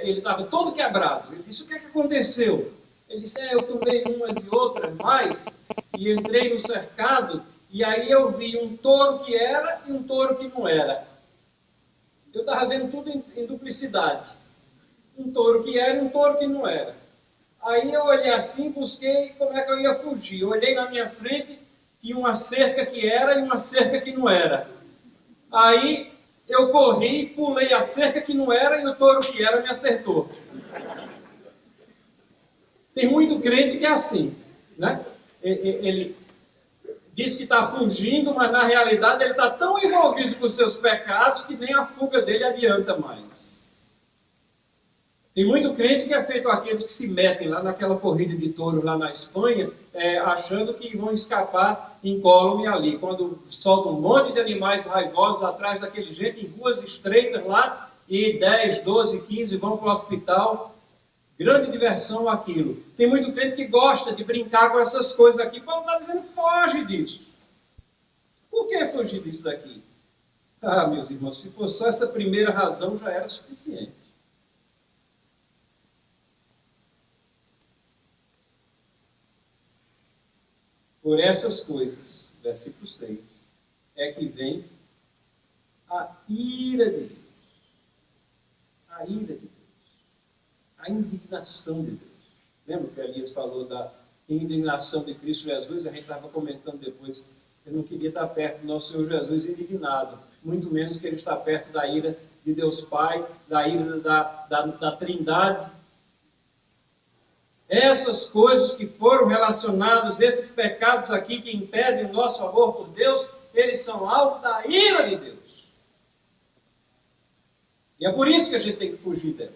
ele estava todo quebrado. Ele disse, o que é que aconteceu? Ele disse, eu tomei umas e outras mais, e entrei no cercado, e aí eu vi um touro que era e um touro que não era. Eu estava vendo tudo em duplicidade. Um touro que era e um touro que não era. Aí eu olhei assim, busquei como é que eu ia fugir. Eu olhei na minha frente, tinha uma cerca que era e uma cerca que não era. Aí eu corri, pulei a cerca que não era e o touro que era me acertou. Tem muito crente que é assim, né? Ele diz que está fugindo, mas na realidade ele está tão envolvido com os seus pecados que nem a fuga dele adianta mais. Tem muito crente que é feito aqueles que se metem lá naquela corrida de touros lá na Espanha, achando que vão escapar incólume ali. Quando soltam um monte de animais raivosos atrás daquele gente, em ruas estreitas lá, e 10, 12, 15 vão para o hospital. Grande diversão aquilo. Tem muito crente que gosta de brincar com essas coisas aqui. Paulo está dizendo, foge disso. Por que fugir disso daqui? Ah, meus irmãos, se fosse só essa primeira razão, já era suficiente. Por essas coisas, versículo 6, é que vem a ira de Deus. A ira de Deus. A indignação de Deus. Lembra que Elias falou da indignação de Cristo Jesus? A gente estava comentando depois. Eu não queria estar perto do nosso Senhor Jesus indignado. Muito menos querer estar perto da ira de Deus Pai, da ira da Trindade. Essas coisas que foram relacionadas, esses pecados aqui que impedem o nosso amor por Deus, eles são alvo da ira de Deus. E é por isso que a gente tem que fugir delas.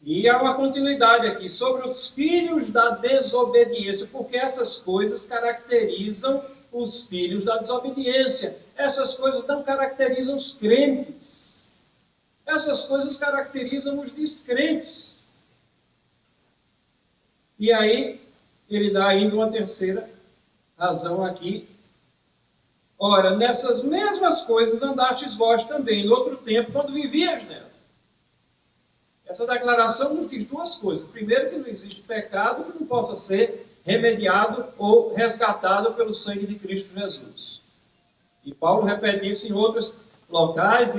E há uma continuidade aqui sobre os filhos da desobediência, porque essas coisas caracterizam os filhos da desobediência. Essas coisas não caracterizam os crentes. Essas coisas caracterizam os descrentes. E aí, ele dá ainda uma terceira razão aqui. Ora, nessas mesmas coisas andastes vós também, no outro tempo, quando vivias nela. Essa declaração nos diz duas coisas. Primeiro, que não existe pecado que não possa ser remediado ou resgatado pelo sangue de Cristo Jesus. E Paulo repete isso em outros locais,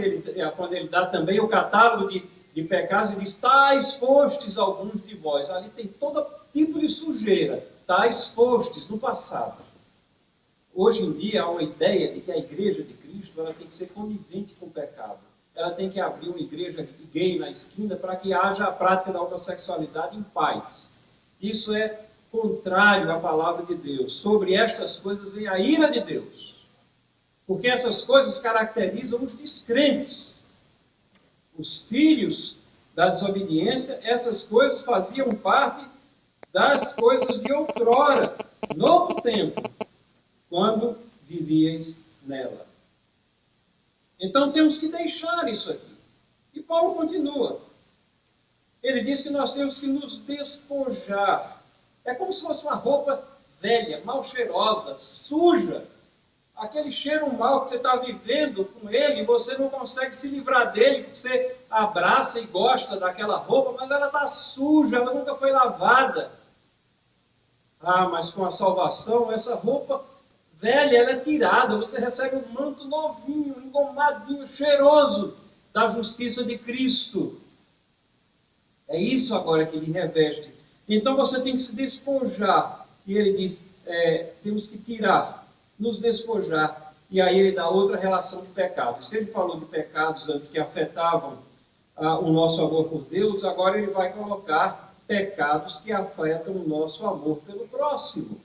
quando ele dá também o catálogo de pecados, ele diz, tais fostes alguns de vós. Ali tem todo tipo de sujeira, tais fostes no passado. Hoje em dia há uma ideia de que a igreja de Cristo ela tem que ser conivente com o pecado. Ela tem que abrir uma igreja gay na esquina para que haja a prática da homossexualidade em paz. Isso é contrário à palavra de Deus. Sobre estas coisas vem a ira de Deus. Porque essas coisas caracterizam os descrentes. Os filhos da desobediência, essas coisas faziam parte das coisas de outrora, no outro tempo, quando vivieis nela. Então temos que deixar isso aqui. E Paulo continua. Ele diz que nós temos que nos despojar. É como se fosse uma roupa velha, mal cheirosa, suja. Aquele cheiro mal que você está vivendo com ele, e você não consegue se livrar dele, porque você abraça e gosta daquela roupa, mas ela está suja, ela nunca foi lavada. Ah, mas com a salvação, essa roupa velha, ela é tirada, você recebe um manto novinho, engomadinho, cheiroso da justiça de Cristo. É isso agora que ele reveste. Então você tem que se despojar. E ele diz, temos que tirar, nos despojar. E aí ele dá outra relação de pecados. Se ele falou de pecados antes que afetavam o nosso amor por Deus, agora ele vai colocar pecados que afetam o nosso amor pelo próximo,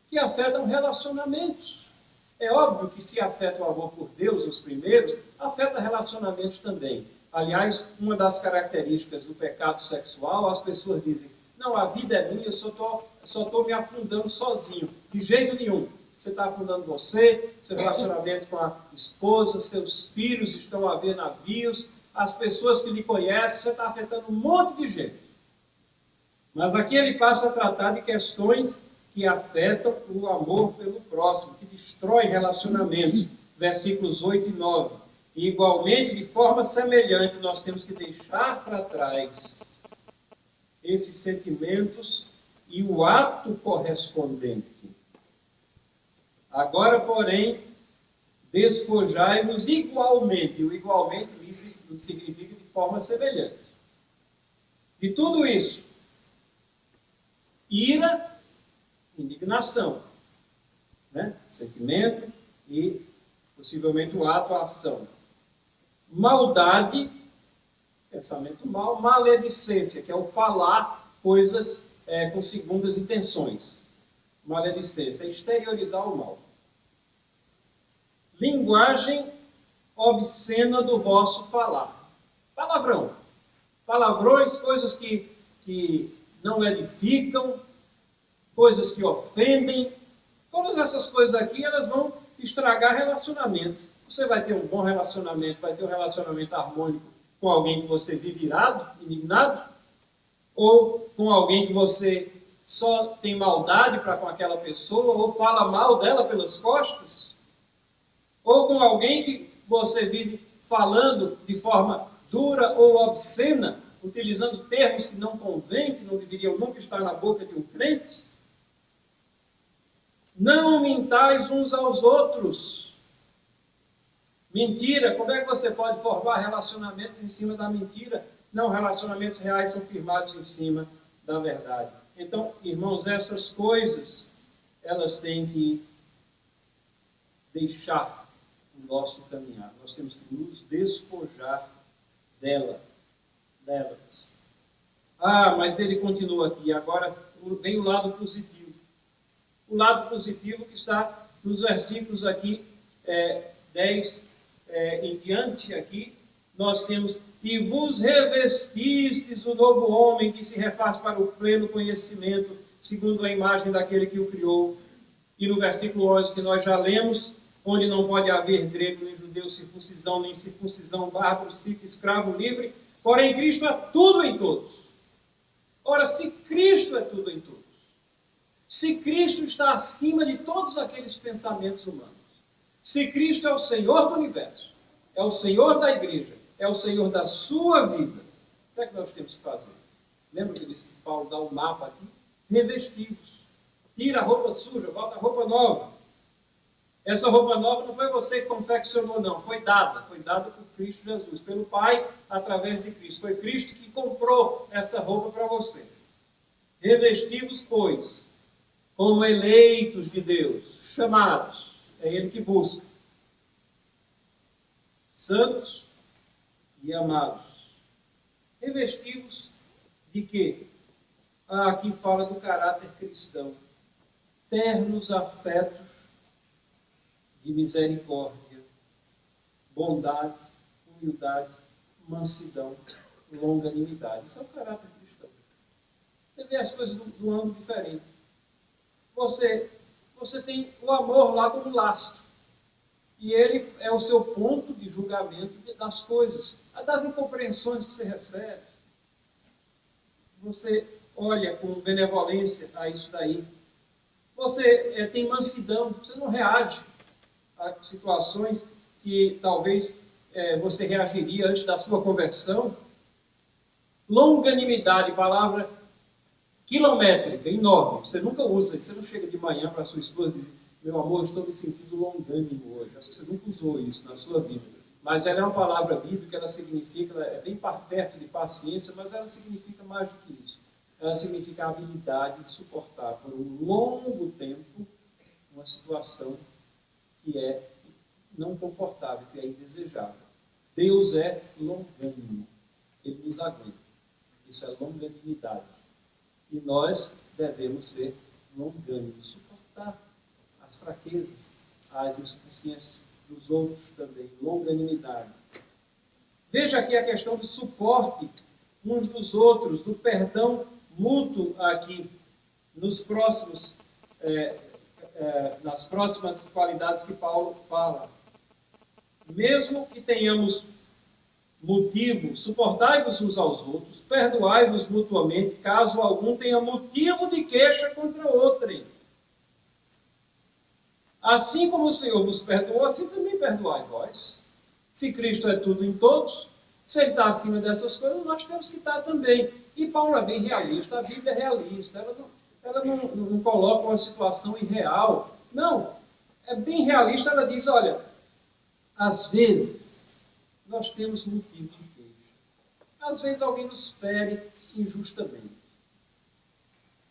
que afetam relacionamentos. É óbvio que se afeta o amor por Deus, os primeiros, afeta relacionamentos também. Aliás, uma das características do pecado sexual, as pessoas dizem, não, a vida é minha, eu só estou me afundando sozinho. De jeito nenhum. Você está afundando você, seu relacionamento com a esposa, seus filhos estão a ver navios, as pessoas que lhe conhecem, você está afetando um monte de gente. Mas aqui ele passa a tratar de questões que afetam o amor pelo próximo, que destrói relacionamentos. Versículos 8 e 9. E igualmente, de forma semelhante, nós temos que deixar para trás esses sentimentos e o ato correspondente. Agora, porém, despojai-vos igualmente. E o igualmente significa de forma semelhante. De tudo isso, ira, indignação, né? Sentimento e possivelmente o ato, a ação. Maldade, pensamento mal. Maledicência, que é o falar coisas com segundas intenções. Maledicência é exteriorizar o mal. Linguagem obscena do vosso falar. Palavrão. Palavrões, coisas que não edificam, coisas que ofendem. Todas essas coisas aqui, elas vão estragar relacionamentos. Você vai ter um bom relacionamento, vai ter um relacionamento harmônico com alguém que você vive irado, indignado, ou com alguém que você só tem maldade para com aquela pessoa, ou fala mal dela pelas costas, ou com alguém que você vive falando de forma dura ou obscena, utilizando termos que não convêm, que não deveriam nunca estar na boca de um crente. Não mintais uns aos outros. Mentira, como é que você pode formar relacionamentos em cima da mentira? Não, relacionamentos reais são firmados em cima da verdade. Então, irmãos, essas coisas, elas têm que deixar o nosso caminhar. Nós temos que nos despojar delas. Ah, mas ele continua aqui. Agora vem o lado positivo. O lado positivo que está nos versículos aqui 10 em diante aqui, nós temos: e vos revestistes o novo homem que se refaz para o pleno conhecimento, segundo a imagem daquele que o criou. E no versículo 11 que nós já lemos, onde não pode haver grego nem judeu, circuncisão nem circuncisão, bárbaro, cita, escravo, livre, porém Cristo é tudo em todos. Ora, se Cristo é tudo em todos, se Cristo está acima de todos aqueles pensamentos humanos, se Cristo é o Senhor do universo, é o Senhor da igreja, é o Senhor da sua vida, o que é que nós temos que fazer? Lembra que disse que Paulo dá um mapa aqui? Revestivos. Tira a roupa suja, bota a roupa nova. Essa roupa nova não foi você que confeccionou, não. Foi dada por Cristo Jesus, pelo Pai, através de Cristo. Foi Cristo que comprou essa roupa para você. Revestivos, pois, como eleitos de Deus, chamados, é Ele que busca, santos e amados. Revestivos de quê? Aqui fala do caráter cristão. Ternos afetos de misericórdia, bondade, humildade, mansidão, longanimidade. Isso é o caráter cristão. Você vê as coisas de um ângulo diferente. Você tem o amor lá como lastro. E ele é o seu ponto de julgamento das coisas, das incompreensões que você recebe. Você olha com benevolência a isso daí. Você tem mansidão, você não reage a situações que talvez você reagiria antes da sua conversão. Longanimidade, palavra quilométrica, enorme. Você nunca usa, você não chega de manhã para a sua esposa e diz: meu amor, estou me sentindo longânimo hoje. Acho que você nunca usou isso na sua vida. Mas ela é uma palavra bíblica, ela significa, ela é bem perto de paciência, mas ela significa mais do que isso. Ela significa a habilidade de suportar por um longo tempo uma situação que é não confortável, que é indesejável. Deus é longânimo. Ele nos aguenta. Isso é longanimidade. E nós devemos ser longânimos, suportar as fraquezas, as insuficiências dos outros também. Longanimidade. Veja aqui a questão do suporte uns dos outros, do perdão mútuo aqui, nas próximas qualidades que Paulo fala. Mesmo que tenhamos motivo, suportai-vos uns aos outros, perdoai-vos mutuamente, caso algum tenha motivo de queixa contra outrem. Assim como o Senhor vos perdoou, assim também perdoai vós. Se Cristo é tudo em todos, se Ele está acima dessas coisas, nós temos que estar também. E Paulo é bem realista, a Bíblia é realista, ela não coloca uma situação irreal. Não, é bem realista, ela diz, olha, às vezes nós temos motivo de queixa. Às vezes alguém nos fere injustamente.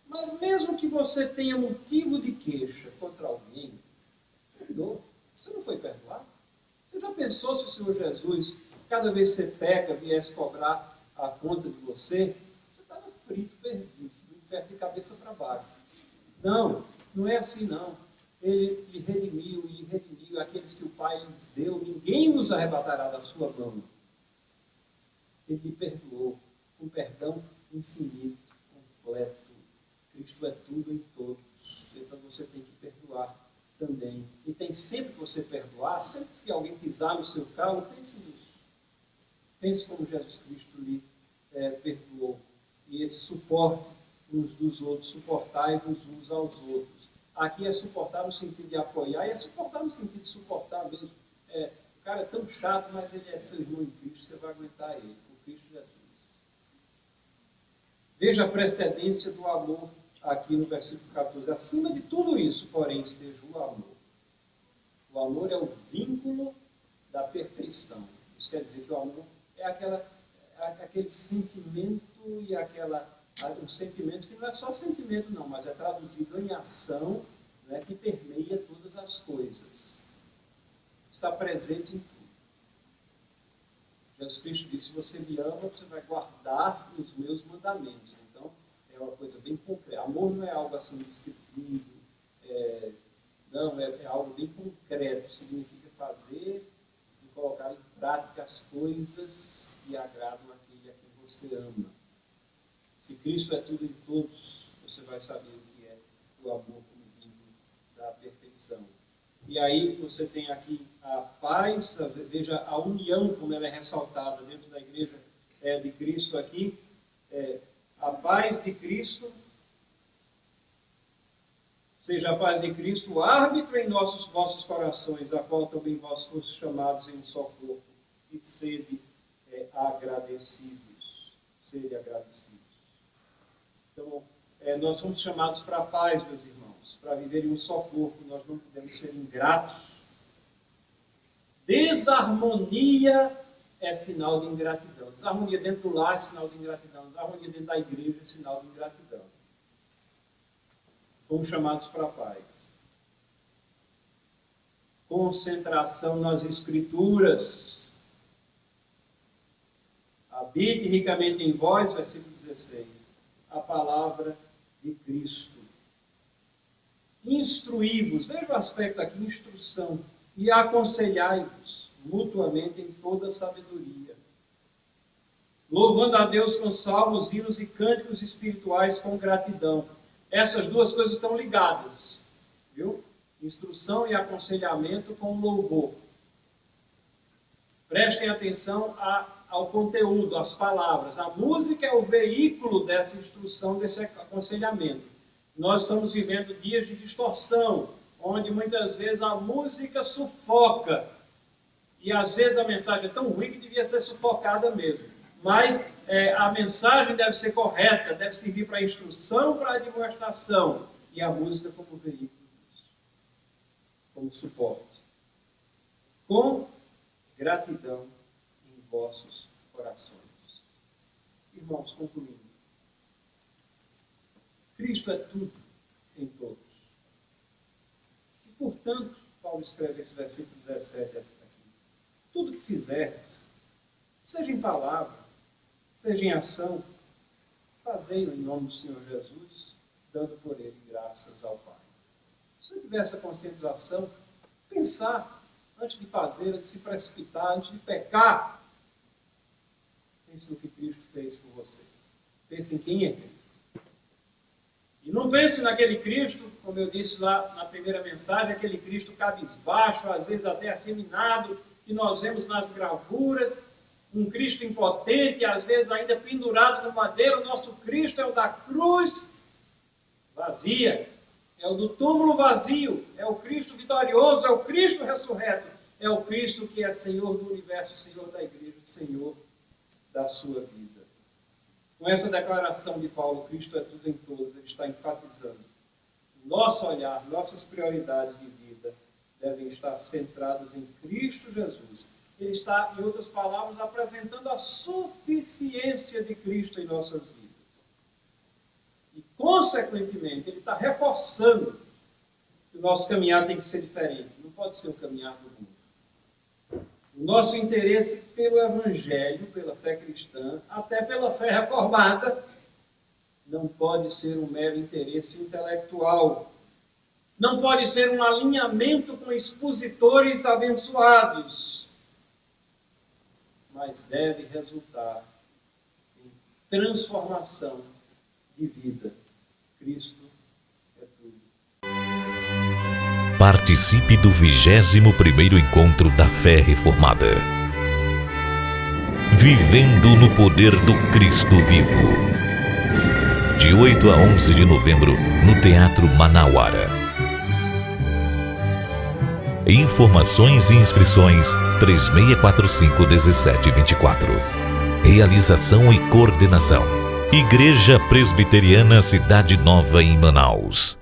Mas mesmo que você tenha motivo de queixa contra alguém, perdoa. Você não foi perdoado? Você já pensou se o Senhor Jesus, cada vez que você peca, viesse cobrar a conta de você? Você estava frito, perdido, no inferno de cabeça para baixo. Não, não é assim não. Ele lhe redimiu, aqueles que o Pai lhes deu, ninguém nos arrebatará da sua mão. Ele lhe perdoou, com perdão infinito, completo. Cristo é tudo em todos, então você tem que perdoar também. E tem sempre que você perdoar, sempre que alguém pisar no seu calo, pense nisso. Pense como Jesus Cristo lhe perdoou. E esse suporte uns dos outros, suportai-vos uns aos outros. Aqui é suportar no sentido de apoiar, e é suportar no sentido de suportar mesmo. O cara é tão chato, mas ele é seu irmão em Cristo, você vai aguentar ele, por Cristo Jesus. Veja a precedência do amor aqui no versículo 14. Acima de tudo isso, porém, esteja o amor. O amor é o vínculo da perfeição. Isso quer dizer que o amor é aquele sentimento e um sentimento que não é só sentimento não, mas é traduzido em ação, né, que permeia todas as coisas. Está presente em tudo. Jesus Cristo disse, se você me ama, você vai guardar os meus mandamentos. Então, é uma coisa bem concreta. Amor não é algo assim descritivo, não, é algo bem concreto. Significa fazer e colocar em prática as coisas que agradam aquele a quem você ama. Se Cristo é tudo em todos, você vai saber o que é o amor como vínculo da perfeição. E aí você tem aqui a paz, veja a união como ela é ressaltada dentro da igreja de Cristo aqui. A paz de Cristo, seja a paz de Cristo o árbitro em vossos corações, a qual também vós fostes chamados em um só corpo, e sede agradecidos. Sede agradecidos. Então, nós somos chamados para a paz, meus irmãos, para viver em um só corpo. Nós não podemos ser ingratos. Desarmonia é sinal de ingratidão. Desarmonia dentro do lar é sinal de ingratidão. Desarmonia dentro da igreja é sinal de ingratidão. Fomos chamados para a paz. Concentração nas Escrituras. Habite ricamente em vós, versículo 16, a palavra de Cristo. Instruí-vos, veja o aspecto aqui, instrução, e aconselhai-vos mutuamente em toda sabedoria, louvando a Deus com salmos, hinos e cânticos espirituais com gratidão. Essas duas coisas estão ligadas, viu? Instrução e aconselhamento com louvor. Prestem atenção ao conteúdo, às palavras. A música é o veículo dessa instrução, desse aconselhamento. Nós estamos vivendo dias de distorção, onde muitas vezes a música sufoca. E às vezes a mensagem é tão ruim que devia ser sufocada mesmo. Mas a mensagem deve ser correta, deve servir para instrução, para demonstração. E a música como veículo disso, como suporte. Com gratidão em vossos corações. Irmãos, concluindo. Cristo é tudo em todos. E, portanto, Paulo escreve esse versículo 17 aqui. Tudo que fizerdes, seja em palavra, seja em ação, fazei-o em nome do Senhor Jesus, dando por ele graças ao Pai. Se você tiver essa conscientização, pensar antes de fazer, antes de se precipitar, antes de pecar, pense no que Cristo fez por você. Pense em quem é Cristo. E não pense naquele Cristo, como eu disse lá na primeira mensagem, aquele Cristo cabisbaixo, às vezes até afeminado, que nós vemos nas gravuras, um Cristo impotente, às vezes ainda pendurado no madeiro. O nosso Cristo é o da cruz vazia, é o do túmulo vazio, é o Cristo vitorioso, é o Cristo ressurreto, é o Cristo que é Senhor do universo, Senhor da igreja, Senhor da sua vida. Com essa declaração de Paulo, Cristo é tudo em todos, ele está enfatizando. Nosso olhar, nossas prioridades de vida devem estar centradas em Cristo Jesus. Ele está, em outras palavras, apresentando a suficiência de Cristo em nossas vidas. E, consequentemente, ele está reforçando que o nosso caminhar tem que ser diferente. Não pode ser o caminhar do mundo. O nosso interesse pelo Evangelho, pela fé cristã, até pela fé reformada, não pode ser um mero interesse intelectual. Não pode ser um alinhamento com expositores abençoados. Mas deve resultar em transformação de vida. Cristo é tudo. Participe do 21º Encontro da Fé Reformada. Vivendo no Poder do Cristo Vivo. De 8 a 11 de novembro, no Teatro Manauara. Informações e inscrições 3645-1724. Realização e coordenação: Igreja Presbiteriana Cidade Nova em Manaus.